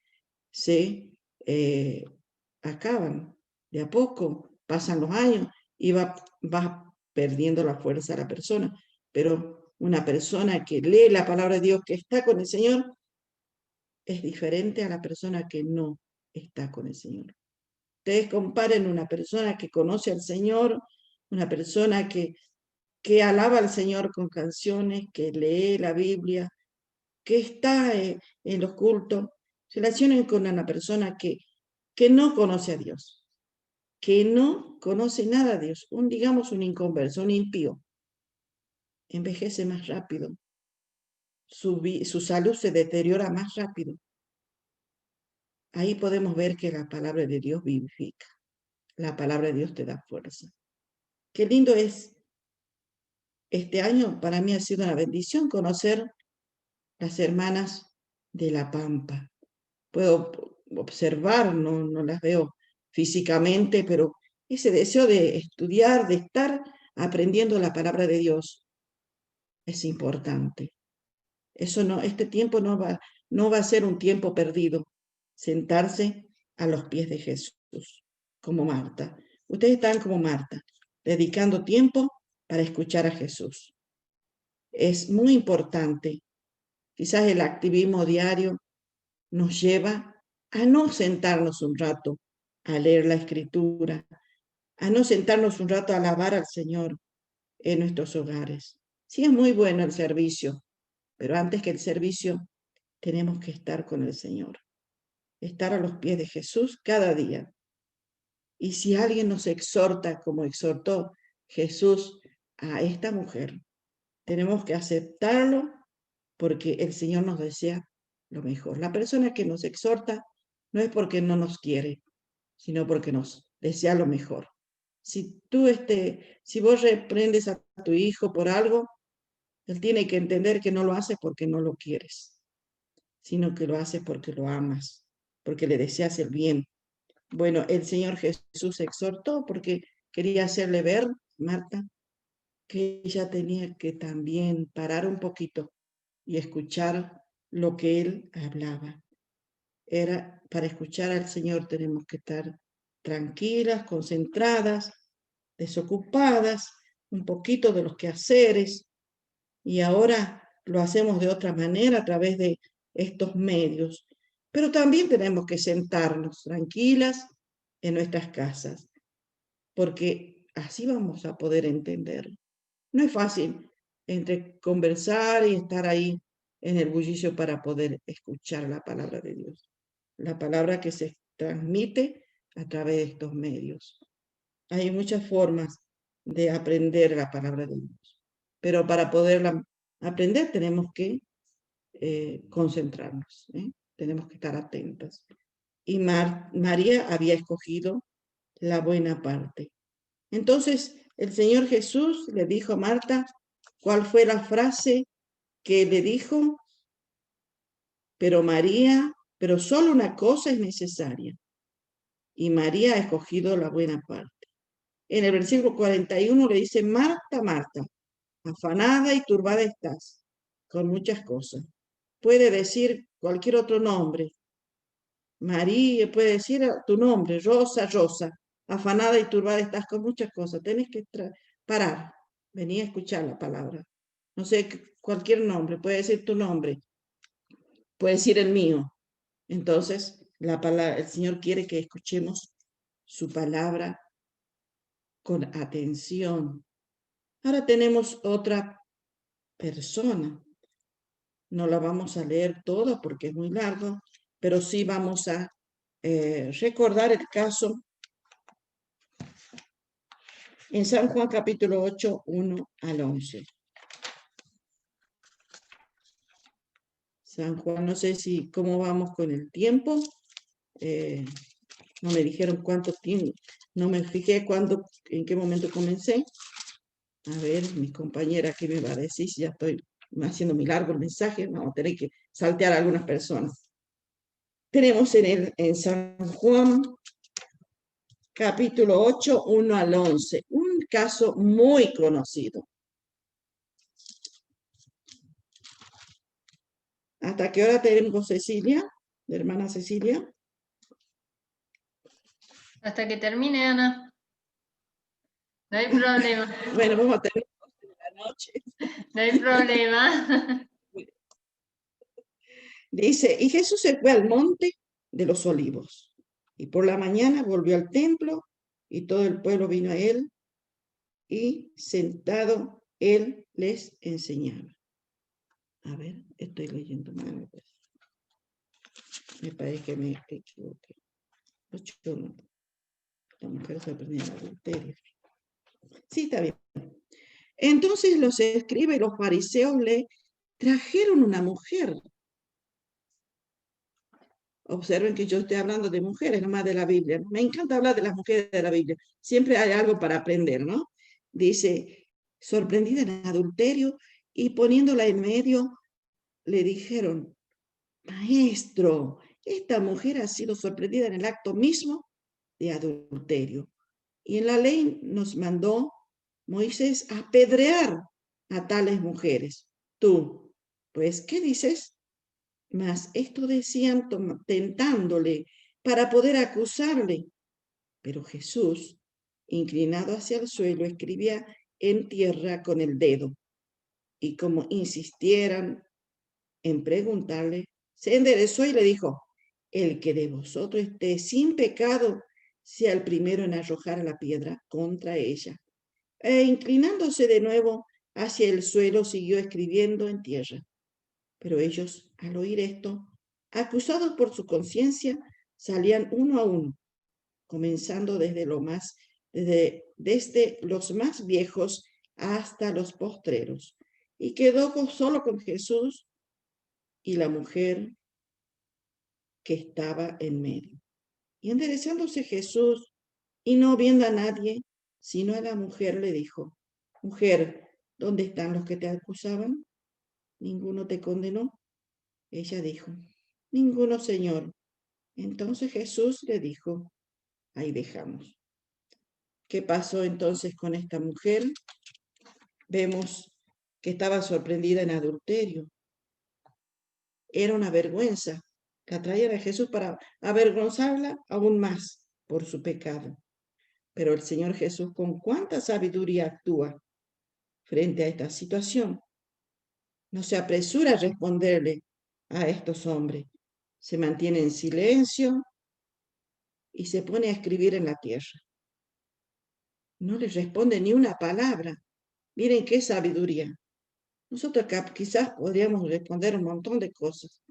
se acaban de a poco, pasan los años y va perdiendo la fuerza la persona. Pero una persona que lee la palabra de Dios, que está con el Señor, es diferente a la persona que no está con el Señor. Ustedes comparen una persona que conoce al Señor, una persona que alaba al Señor con canciones, que lee la Biblia, que está en los cultos, relacionen con una persona que no conoce a Dios, que no conoce nada de Dios, digamos un inconverso, un impío, envejece más rápido, su salud se deteriora más rápido. Ahí podemos ver que la palabra de Dios vivifica, la palabra de Dios te da fuerza. Qué lindo es. Este año para mí ha sido una bendición conocer las hermanas de La Pampa. Puedo observar, no las veo físicamente, pero ese deseo de estudiar, de estar aprendiendo la palabra de Dios es importante. Eso no, este tiempo no va a ser un tiempo perdido. Sentarse a los pies de Jesús, como Marta. Ustedes están como Marta, dedicando tiempo para escuchar a Jesús. Es muy importante. Quizás el activismo diario nos lleva a no sentarnos un rato a leer la Escritura, a no sentarnos un rato a alabar al Señor en nuestros hogares. Sí, es muy bueno el servicio, pero antes que el servicio tenemos que estar con el Señor, estar a los pies de Jesús cada día. Y si alguien nos exhorta como exhortó Jesús a esta mujer, tenemos que aceptarlo porque el Señor nos desea lo mejor. La persona que nos exhorta no es porque no nos quiere, sino porque nos desea lo mejor. Si vos reprendes a tu hijo por algo, él tiene que entender que no lo hace porque no lo quieres, sino que lo hace porque lo amas, porque le deseas el bien. Bueno, el Señor Jesús exhortó porque quería hacerle ver, Marta, que ella tenía que también parar un poquito y escuchar lo que él hablaba. Para escuchar al Señor tenemos que estar tranquilas, concentradas, desocupadas, un poquito de los quehaceres, y ahora lo hacemos de otra manera a través de estos medios. Pero también tenemos que sentarnos tranquilas en nuestras casas, porque así vamos a poder entender. No es fácil entre conversar y estar ahí en el bullicio para poder escuchar la palabra de Dios. La palabra que se transmite a través de estos medios. Hay muchas formas de aprender la palabra de Dios, pero para poderla aprender tenemos que concentrarnos, tenemos que estar atentos. Y María había escogido la buena parte. Entonces el Señor Jesús le dijo a Marta, ¿cuál fue la frase que le dijo? Pero solo una cosa es necesaria. Y María ha escogido la buena parte. En el versículo 41 le dice, Marta, Marta, afanada y turbada estás con muchas cosas. Puede decir cualquier otro nombre. María, puede decir tu nombre, Rosa, Rosa. Afanada y turbada estás con muchas cosas. Tenés que parar. Vení a escuchar la palabra. No sé, cualquier nombre. Puede decir tu nombre. Puede decir el mío. Entonces, el Señor quiere que escuchemos su palabra con atención. Ahora tenemos otra persona. No la vamos a leer toda porque es muy largo, pero sí vamos a recordar el caso en San Juan capítulo 8, 1 al 11. San Juan, no sé cómo vamos con el tiempo. No me dijeron cuánto tiempo, no me fijé en qué momento comencé. A ver, mi compañera, ¿qué me va a decir? Si ya estoy haciendo muy largo el mensaje, vamos a tener que saltear a algunas personas. Tenemos en San Juan, capítulo 8, 1 al 11, un caso muy conocido. ¿Hasta qué hora tenemos Cecilia, la hermana Cecilia? Hasta que termine, Ana. No hay problema. Bueno, vamos a terminar la noche. No hay problema. Dice, y Jesús se fue al monte de los olivos, y por la mañana volvió al templo, y todo el pueblo vino a él, y sentado él les enseñaba. A ver, estoy leyendo mal. Me parece que me equivoqué. La mujer sorprendida en adulterio. Sí, está bien. Entonces los escribas y los fariseos le trajeron una mujer. Observen que yo estoy hablando de mujeres, no más de la Biblia. Me encanta hablar de las mujeres de la Biblia. Siempre hay algo para aprender, ¿no? Dice, sorprendida en adulterio, y poniéndola en medio, le dijeron, Maestro, esta mujer ha sido sorprendida en el acto mismo de adulterio. Y en la ley nos mandó Moisés a apedrear a tales mujeres. Tú, pues, ¿qué dices? Mas esto decían tentándole para poder acusarle. Pero Jesús, inclinado hacia el suelo, escribía en tierra con el dedo. Y como insistieran en preguntarle, se enderezó y le dijo, el que de vosotros esté sin pecado, sea el primero en arrojar la piedra contra ella. E inclinándose de nuevo hacia el suelo, siguió escribiendo en tierra. Pero ellos, al oír esto, acusados por su conciencia, salían uno a uno, comenzando desde los más viejos hasta los postreros. Y quedó solo con Jesús y la mujer que estaba en medio. Y enderezándose Jesús y no viendo a nadie, sino a la mujer, le dijo, mujer, ¿dónde están los que te acusaban? ¿Ninguno te condenó? Ella dijo, ninguno, Señor. Entonces Jesús le dijo, ahí dejamos. ¿Qué pasó entonces con esta mujer? Vemos que estaba sorprendida en adulterio. Era una vergüenza. La traían a Jesús para avergonzarla aún más por su pecado. Pero el Señor Jesús, con cuánta sabiduría actúa frente a esta situación. No se apresura a responderle a estos hombres. Se mantiene en silencio y se pone a escribir en la tierra. No les responde ni una palabra. Miren qué sabiduría. Nosotros acá quizás podríamos responder un montón de cosas,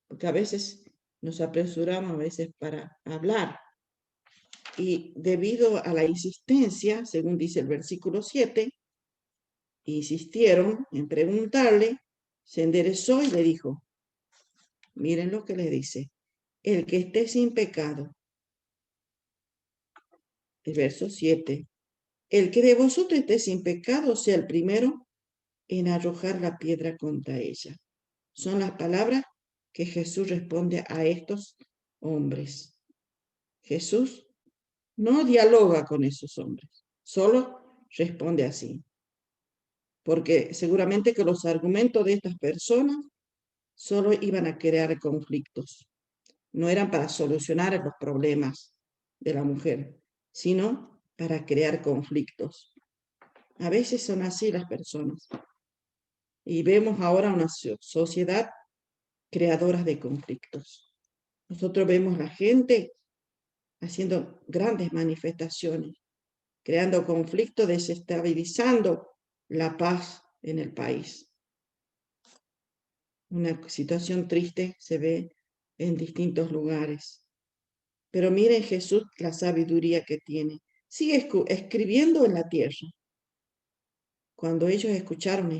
porque a veces nos apresuramos a veces para hablar. Y debido a la insistencia, según dice el versículo 7, insistieron en preguntarle, se enderezó y le dijo, miren lo que le dice, el que esté sin pecado. El verso 7, el que de vosotros esté sin pecado sea el primero en arrojar la piedra contra ella. Son las palabras que Jesús responde a estos hombres. Jesús no dialoga con esos hombres, solo responde así. Porque seguramente que los argumentos de estas personas solo iban a crear conflictos. No eran para solucionar los problemas de la mujer, sino para crear conflictos. A veces son así las personas. Y vemos ahora una sociedad creadora de conflictos. Nosotros vemos a la gente haciendo grandes manifestaciones, creando conflictos, desestabilizando la paz en el país. Una situación triste se ve en distintos lugares. Pero miren Jesús la sabiduría que tiene. Sigue escribiendo en la tierra. Cuando ellos escucharon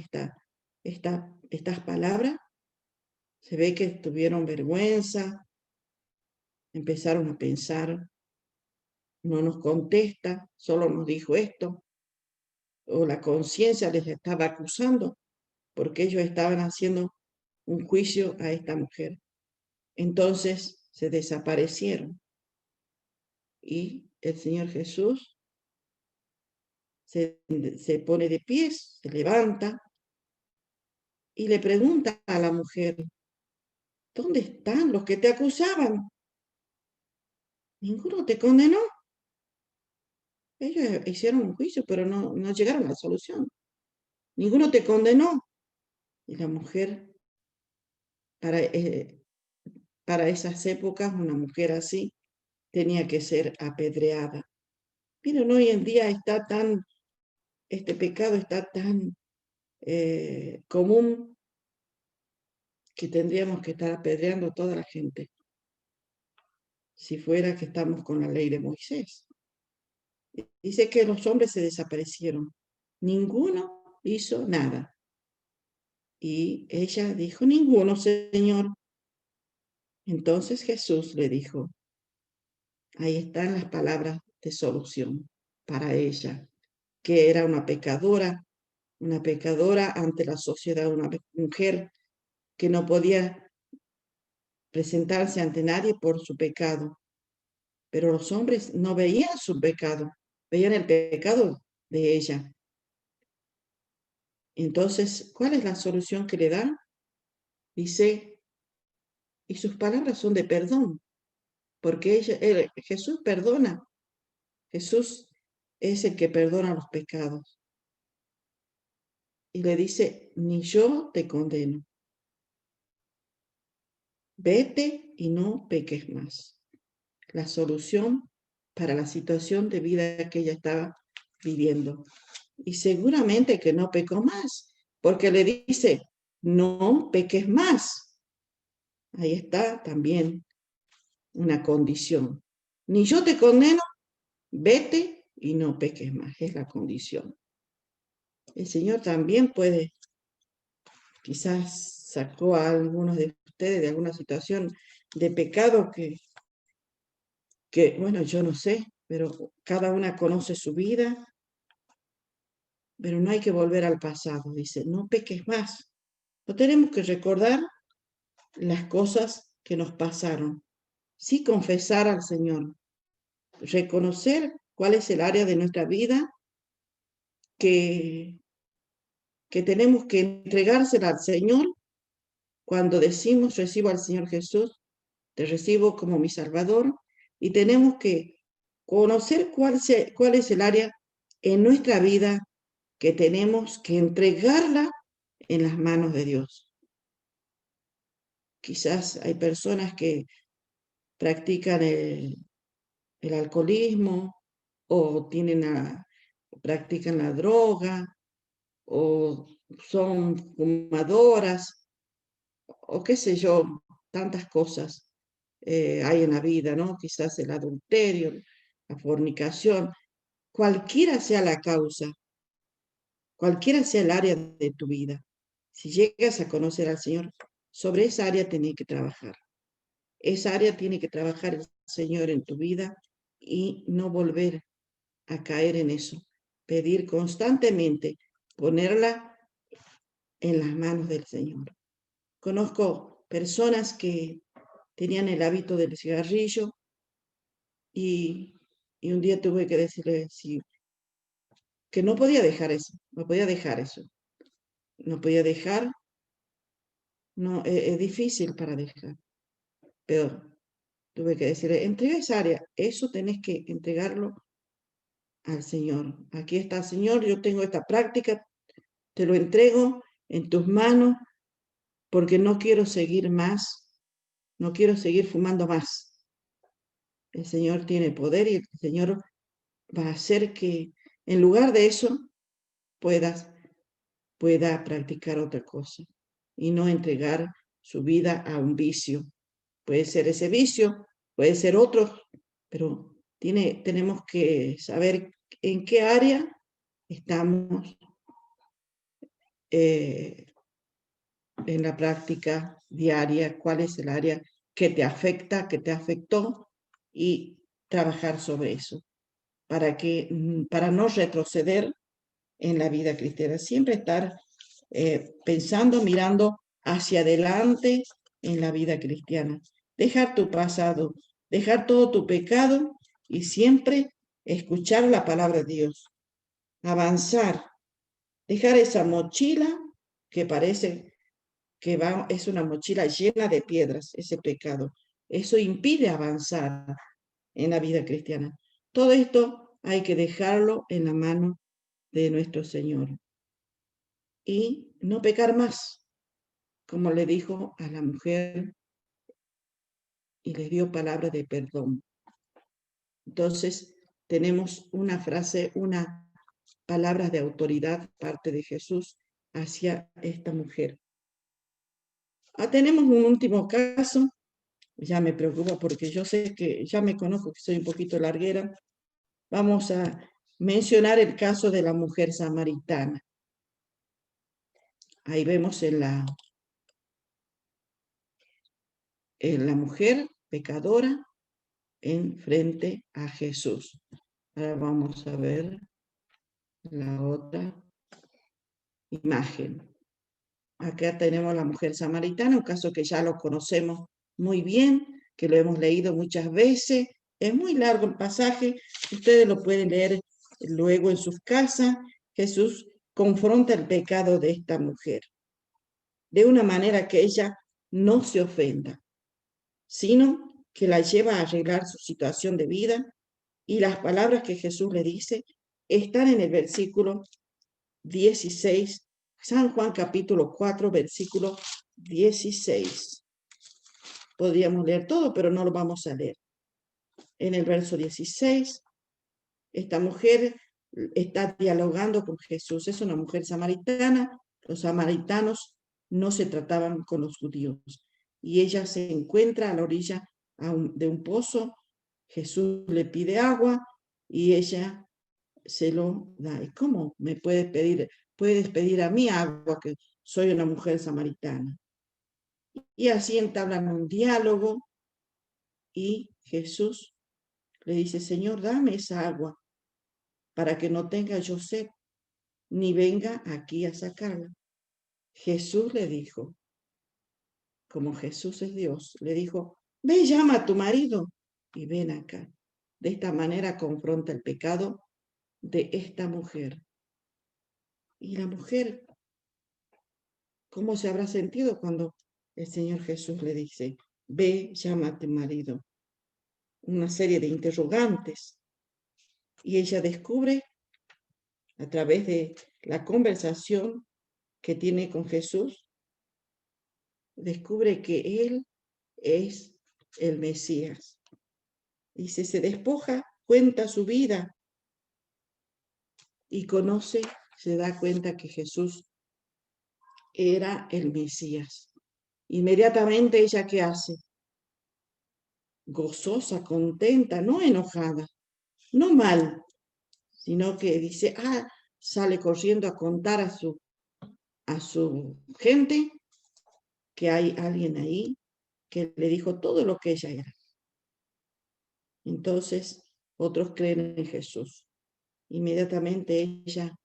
estas palabras, se ve que tuvieron vergüenza, empezaron a pensar, no nos contesta, solo nos dijo esto, o la conciencia les estaba acusando, porque ellos estaban haciendo un juicio a esta mujer. Entonces se desaparecieron. Y el Señor Jesús se pone de pies, se levanta y le pregunta a la mujer, ¿dónde están los que te acusaban? Ninguno te condenó. Ellos hicieron un juicio, pero no llegaron a la solución. Ninguno te condenó. Y la mujer, para esas épocas, una mujer así tenía que ser apedreada. Miren, hoy en día este pecado está tan común que tendríamos que estar apedreando a toda la gente, si fuera que estamos con la ley de Moisés. Dice que los hombres se desaparecieron, ninguno hizo nada. Y ella dijo, ninguno, Señor. Entonces Jesús le dijo, ahí están las palabras de solución para ella, que era una pecadora ante la sociedad, una mujer que no podía presentarse ante nadie por su pecado. Pero los hombres no veían su pecado, veían el pecado de ella. Entonces, ¿cuál es la solución que le dan? Dice, y sus palabras son de perdón, porque Jesús perdona. Jesús es el que perdona los pecados. Y le dice, ni yo te condeno. Vete y no peques más. La solución para la situación de vida que ella estaba viviendo. Y seguramente que no pecó más, porque le dice, no peques más. Ahí está también una condición. Ni yo te condeno, vete y no peques más. Es la condición. El Señor también puede, quizás sacó a algunos de ustedes de alguna situación de pecado que bueno, yo no sé, pero cada una conoce su vida, pero no hay que volver al pasado. Dice, no peques más. No tenemos que recordar las cosas que nos pasaron. Sí confesar al Señor, reconocer cuál es el área de nuestra vida que tenemos que entregársela al Señor cuando decimos, recibo al Señor Jesús, te recibo como mi Salvador, y tenemos que conocer cuál es el área en nuestra vida que tenemos que entregarla en las manos de Dios. Quizás hay personas que practican el alcoholismo o practican la droga o son fumadoras, o qué sé yo, tantas cosas hay en la vida, ¿no? Quizás el adulterio, la fornicación, cualquiera sea la causa, cualquiera sea el área de tu vida, si llegas a conocer al Señor, sobre esa área tenés que trabajar. Esa área tiene que trabajar el Señor en tu vida y no volver a caer en eso. Pedir constantemente, ponerla en las manos del Señor. Conozco personas que tenían el hábito del cigarrillo y un día tuve que decirle que no podía dejar eso, no podía dejar eso. No podía dejar, no, es difícil para dejar, pero tuve que decirle, entrega esa área, eso tenés que entregarlo al Señor. Aquí está, Señor, yo tengo esta práctica, te lo entrego en tus manos porque no quiero seguir más, no quiero seguir fumando más. El Señor tiene poder y el Señor va a hacer que en lugar de eso pueda practicar otra cosa y no entregar su vida a un vicio. Puede ser ese vicio, puede ser otro, pero tenemos que saber en qué área estamos en la práctica diaria, cuál es el área que te afecta, que te afectó, y trabajar sobre eso para no retroceder en la vida cristiana, siempre estar pensando, mirando hacia adelante en la vida cristiana, dejar tu pasado, dejar todo tu pecado y siempre escuchar la palabra de Dios, avanzar, dejar esa mochila que parece que es una mochila llena de piedras, ese pecado. Eso impide avanzar en la vida cristiana. Todo esto hay que dejarlo en la mano de nuestro Señor. Y no pecar más, como le dijo a la mujer y le dio palabra de perdón. Entonces, tenemos una frase, una palabra de autoridad parte de Jesús hacia esta mujer. Tenemos un último caso, ya me preocupa porque yo sé que ya me conozco que soy un poquito larguera. Vamos a mencionar el caso de la mujer samaritana. Ahí vemos en la mujer pecadora en frente a Jesús. Ahora vamos a ver la otra imagen. Acá tenemos a la mujer samaritana, un caso que ya lo conocemos muy bien, que lo hemos leído muchas veces. Es muy largo el pasaje, ustedes lo pueden leer luego en sus casas. Jesús confronta el pecado de esta mujer de una manera que ella no se ofenda, sino que la lleva a arreglar su situación de vida, y las palabras que Jesús le dice están en el versículo 16, San Juan capítulo 4, versículo 16. Podríamos leer todo, pero no lo vamos a leer. En el verso 16, esta mujer está dialogando con Jesús. Es una mujer samaritana. Los samaritanos no se trataban con los judíos. Y ella se encuentra a la orilla de un pozo. Jesús le pide agua y ella se lo da. ¿Y cómo me puedes pedir a mí agua, que soy una mujer samaritana? Y así entablan un diálogo y Jesús le dice, Señor, dame esa agua para que no tenga yo sed, ni venga aquí a sacarla. Jesús le dijo, como Jesús es Dios, le dijo, ve, llama a tu marido y ven acá. De esta manera confronta el pecado de esta mujer. Y la mujer, ¿cómo se habrá sentido cuando el Señor Jesús le dice, ve, llama a tu marido? Una serie de interrogantes. Y ella descubre, a través de la conversación que tiene con Jesús, descubre que Él es el Mesías. Dice, se despoja, cuenta su vida y conoce se da cuenta que Jesús era el Mesías. Inmediatamente ella, ¿qué hace? Gozosa, contenta, no enojada, no mal, sino que dice, sale corriendo a contar a su gente que hay alguien ahí que le dijo todo lo que ella era. Entonces, otros creen en Jesús. Inmediatamente ella,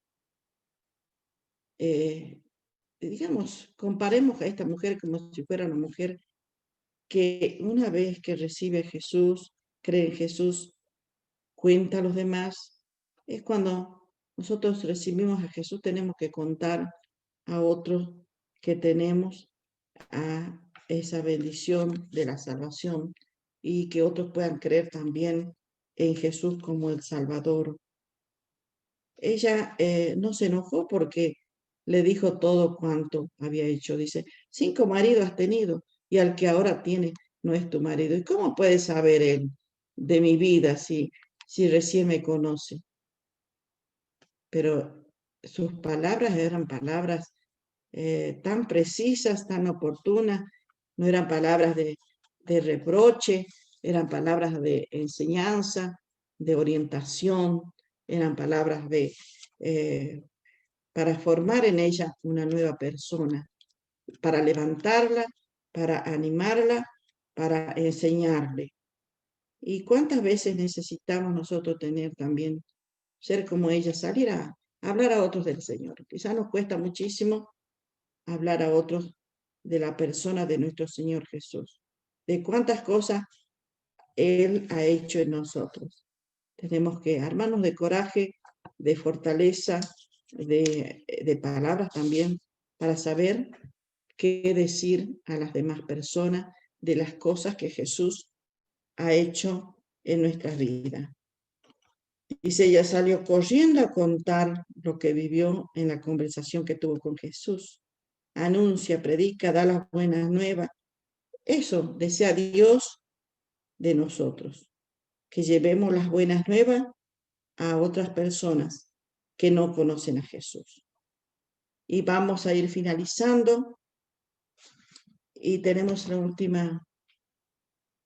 digamos, comparemos a esta mujer como si fuera una mujer que una vez que recibe a Jesús, cree en Jesús, cuenta a los demás. Es cuando nosotros recibimos a Jesús, tenemos que contar a otros que tenemos a esa bendición de la salvación y que otros puedan creer también en Jesús como el Salvador. Ella no se enojó porque le dijo todo cuanto había hecho. Dice, 5 maridos has tenido y al que ahora tiene no es tu marido. ¿Y cómo puede saber él de mi vida si recién me conoce? Pero sus palabras eran palabras tan precisas, tan oportunas, no eran palabras de reproche, eran palabras de enseñanza, de orientación, eran palabras para formar en ella una nueva persona, para levantarla, para animarla, para enseñarle. ¿Y cuántas veces necesitamos nosotros tener también, ser como ella, salir a hablar a otros del Señor? Quizás nos cuesta muchísimo hablar a otros de la persona de nuestro Señor Jesús, de cuántas cosas Él ha hecho en nosotros. Tenemos que armarnos de coraje, de fortaleza, de palabras también, para saber qué decir a las demás personas de las cosas que Jesús ha hecho en nuestras vidas. Dice, ella salió corriendo a contar lo que vivió en la conversación que tuvo con Jesús. Anuncia, predica, da las buenas nuevas. Eso desea Dios de nosotros, que llevemos las buenas nuevas a otras personas que no conocen a Jesús. Y vamos a ir finalizando y tenemos la última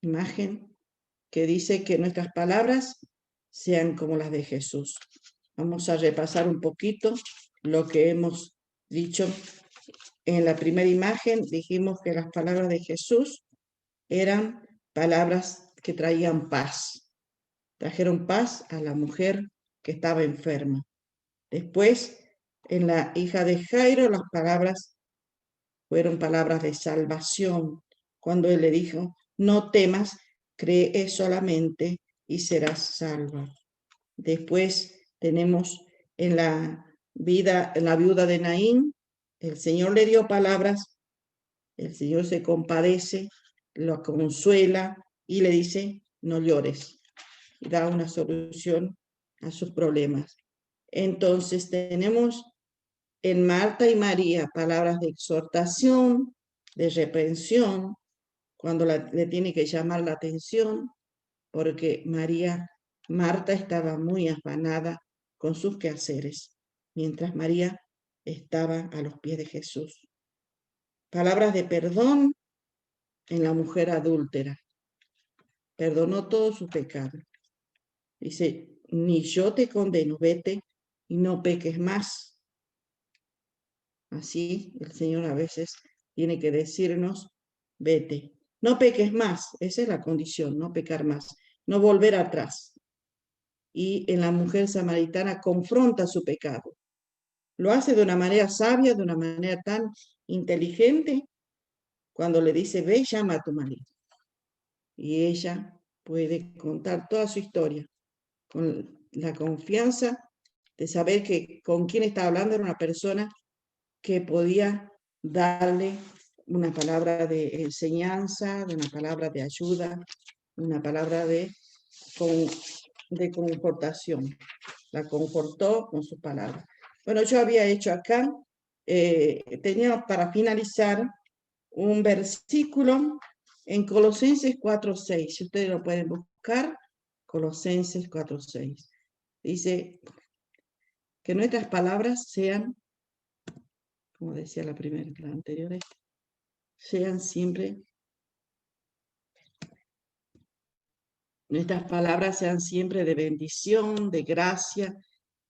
imagen que dice que nuestras palabras sean como las de Jesús. Vamos a repasar un poquito lo que hemos dicho. En la primera imagen dijimos que las palabras de Jesús eran palabras que traían paz. Trajeron paz a la mujer que estaba enferma. Después, en la hija de Jairo, las palabras fueron palabras de salvación. Cuando él le dijo, no temas, cree solamente y serás salva. Después tenemos en la viuda de Naín, el Señor le dio palabras, el Señor se compadece, lo consuela y le dice, no llores, y da una solución a sus problemas. Entonces tenemos en Marta y María palabras de exhortación, de reprensión, cuando le tiene que llamar la atención, porque Marta estaba muy afanada con sus quehaceres, mientras María estaba a los pies de Jesús. Palabras de perdón en la mujer adúltera. Perdonó todo su pecado. Dice, ni yo te condeno, vete y no peques más. Así el Señor a veces tiene que decirnos, vete, no peques más. Esa es la condición, no pecar más, no volver atrás. Y en la mujer samaritana confronta su pecado. Lo hace de una manera sabia, de una manera tan inteligente, cuando le dice, ve, llama a tu marido. Y ella puede contar toda su historia con la confianza de saber que con quien estaba hablando era una persona que podía darle una palabra de enseñanza, de una palabra de ayuda, una palabra de confortación. La confortó con sus palabras. Bueno, yo había hecho acá, tenía para finalizar un versículo en Colosenses 4:6. Si ustedes lo pueden buscar, Colosenses 4:6. Dice, Que nuestras palabras sean, como decía la anterior, sean siempre, nuestras palabras sean siempre de bendición, de gracia,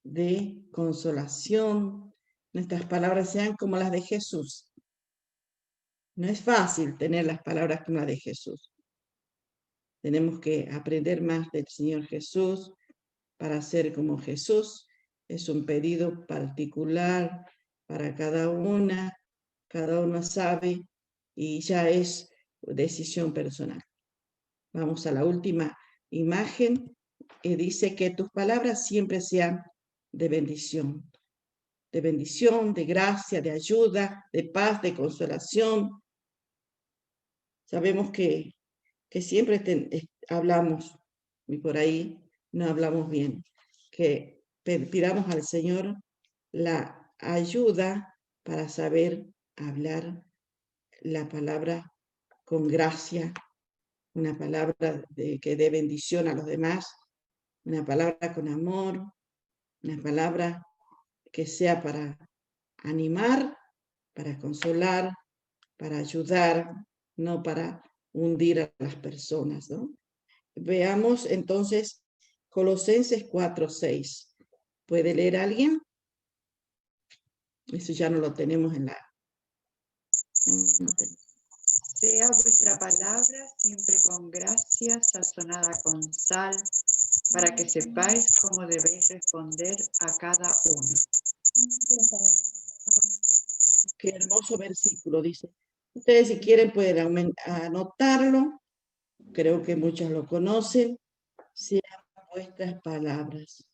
de consolación. Nuestras palabras sean como las de Jesús. No es fácil tener las palabras como las de Jesús. Tenemos que aprender más del Señor Jesús para ser como Jesús. Es un pedido particular para cada uno sabe y ya es decisión personal. Vamos a la última imagen. Dice que tus palabras siempre sean de bendición, de gracia, de ayuda, de paz, de consolación. Sabemos que siempre hablamos y por ahí no hablamos bien. Que pidamos al Señor la ayuda para saber hablar la palabra con gracia, una palabra que dé bendición a los demás, una palabra con amor, una palabra que sea para animar, para consolar, para ayudar, no para hundir a las personas, ¿no? Veamos entonces Colosenses 4:6. ¿Puede leer alguien? Eso ya no lo tenemos en la... Sea vuestra palabra siempre con gracia, sazonada con sal, para que sepáis cómo debéis responder a cada uno. Qué hermoso versículo, dice. Ustedes si quieren pueden anotarlo. Creo que muchos lo conocen. Sean vuestras palabras.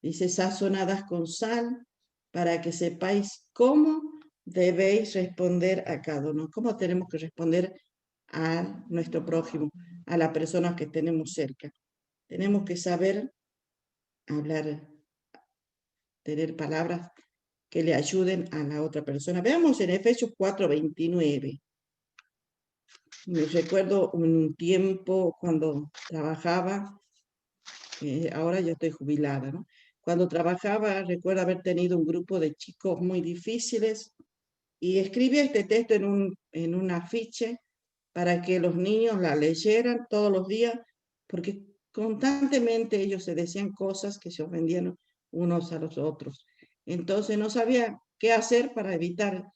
Dice, sazonadas con sal, para que sepáis cómo debéis responder a cada uno. ¿Cómo tenemos que responder a nuestro prójimo, a las personas que tenemos cerca? Tenemos que saber hablar, tener palabras que le ayuden a la otra persona. Veamos en Efesios 4:29. Me recuerdo un tiempo cuando trabajaba, ahora yo estoy jubilada, ¿no? Cuando trabajaba, recuerdo haber tenido un grupo de chicos muy difíciles y escribí este texto en un afiche para que los niños la leyeran todos los días, porque constantemente ellos se decían cosas que se ofendían unos a los otros. Entonces no sabía qué hacer para evitar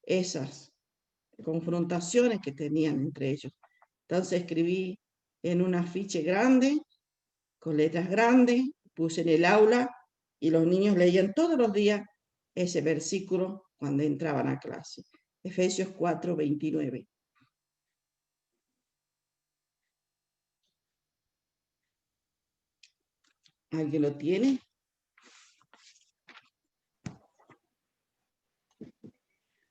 esas confrontaciones que tenían entre ellos. Entonces escribí en un afiche grande, con letras grandes, puse en el aula y los niños leían todos los días ese versículo cuando entraban a clase. Efesios 4:29. ¿Alguien lo tiene?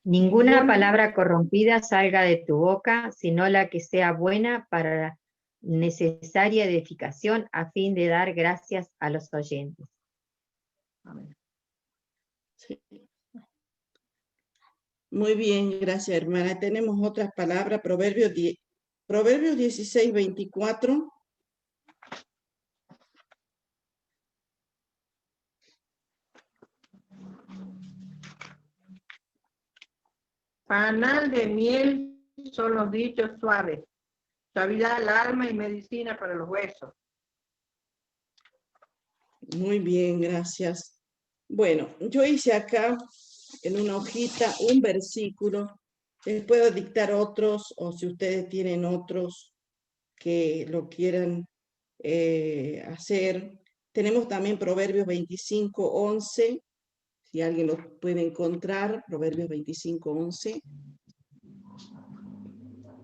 Ninguna palabra corrompida salga de tu boca, sino la que sea buena para la necesaria edificación a fin de dar gracias a los oyentes. Amén. Sí. Muy bien, gracias, hermana. Tenemos otras palabras, Proverbios 16:24. Panal de miel son los dichos suaves, suavidad al alma y medicina para los huesos. Muy bien, gracias. Bueno, yo hice acá en una hojita un versículo. Les puedo dictar otros o si ustedes tienen otros que lo quieran hacer. Tenemos también Proverbios 25:11. Si alguien lo puede encontrar, Proverbios 25:11.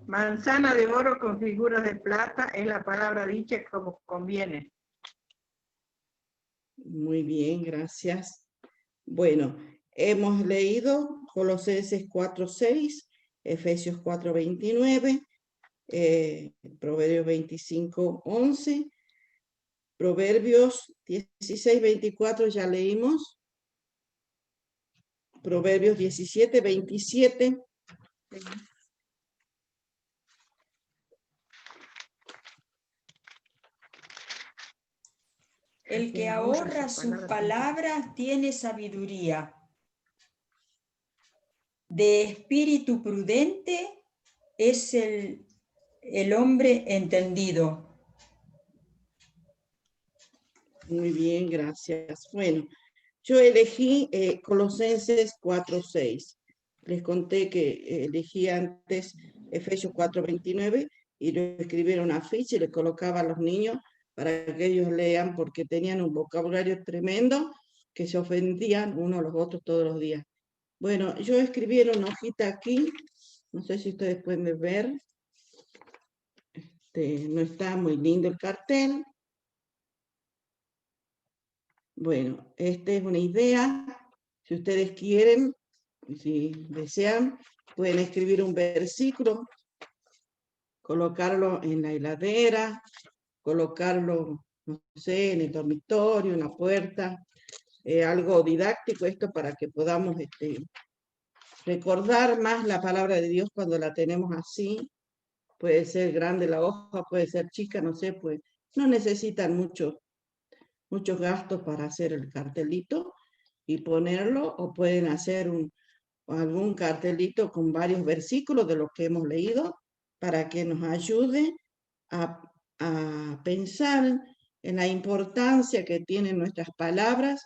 Manzana de oro con figuras de plata es la palabra dicha como conviene. Muy bien, gracias. Bueno, hemos leído Colosenses 4:6, Efesios 4:29, Proverbios 25:11, Proverbios 16:24 ya leímos, Proverbios 17:27. El que Hermosa ahorra esa sus palabra. palabras tiene sabiduría. De espíritu prudente es el hombre entendido. Muy bien, gracias. Bueno, yo elegí Colosenses 4:6. Les conté que elegí antes Efesios 4:29 y lo escribí en una ficha y le colocaba a los niños para que ellos lean porque tenían un vocabulario tremendo que se ofendían unos a los otros todos los días. Bueno, yo escribí en una hojita aquí, no sé si ustedes pueden ver, no está muy lindo el cartel. Bueno, esta es una idea. Si ustedes quieren, si desean, pueden escribir un versículo, colocarlo en la heladera, colocarlo, no sé, en el dormitorio, en la puerta, algo didáctico esto para que podamos recordar más la palabra de Dios cuando la tenemos así. Puede ser grande la hoja, puede ser chica, no sé, pues no necesitan muchos gastos para hacer el cartelito y ponerlo, o pueden hacer algún cartelito con varios versículos de lo que hemos leído para que nos ayude a pensar en la importancia que tienen nuestras palabras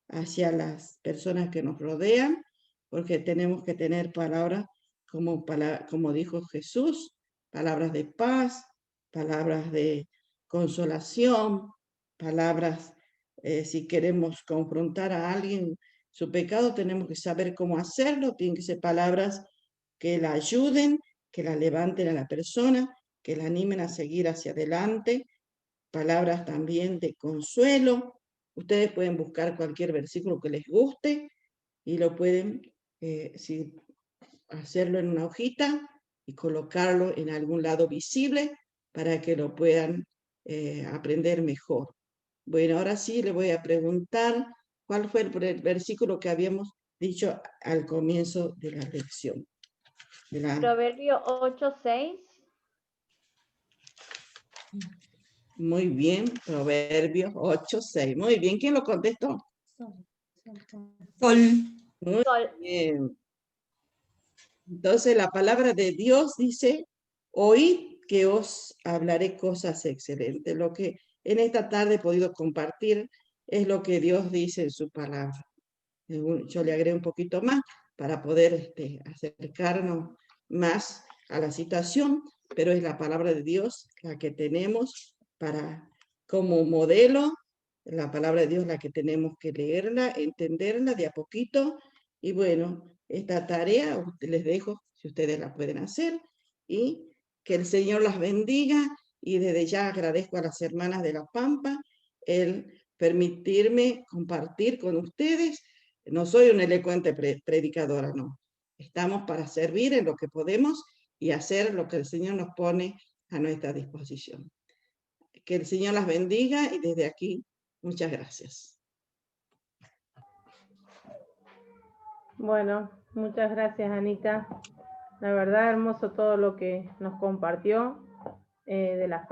hacia las personas que nos rodean, porque tenemos que tener palabras como dijo Jesús, palabras de paz, palabras de consolación, palabras, si queremos confrontar a alguien su pecado, tenemos que saber cómo hacerlo, tienen que ser palabras que la ayuden, que la levanten a la persona, que la animen a seguir hacia adelante, palabras también de consuelo. Ustedes pueden buscar cualquier versículo que les guste y lo pueden hacerlo en una hojita y colocarlo en algún lado visible para que lo puedan aprender mejor. Bueno, ahora sí le voy a preguntar cuál fue el versículo que habíamos dicho al comienzo de la lección. Proverbio 8:6. Muy bien, Proverbios 8:6. Muy bien, ¿quién lo contestó? Sol. Muy Sol. bien. Entonces la palabra de Dios dice, oíd que os hablaré cosas excelentes. Lo que en esta tarde he podido compartir es lo que Dios dice en su palabra. Yo le agregué un poquito más para poder acercarnos más a la situación, pero es la palabra de Dios la que tenemos como modelo, la palabra de Dios la que tenemos que leerla, entenderla de a poquito, y bueno, esta tarea les dejo si ustedes la pueden hacer, y que el Señor las bendiga, y desde ya agradezco a las hermanas de La Pampa el permitirme compartir con ustedes. No soy una elocuente predicadora, no. Estamos para servir en lo que podemos y hacer lo que el Señor nos pone a nuestra disposición. Que el Señor las bendiga y desde aquí, muchas gracias. Bueno, muchas gracias, Anita. La verdad, hermoso todo lo que nos compartió de las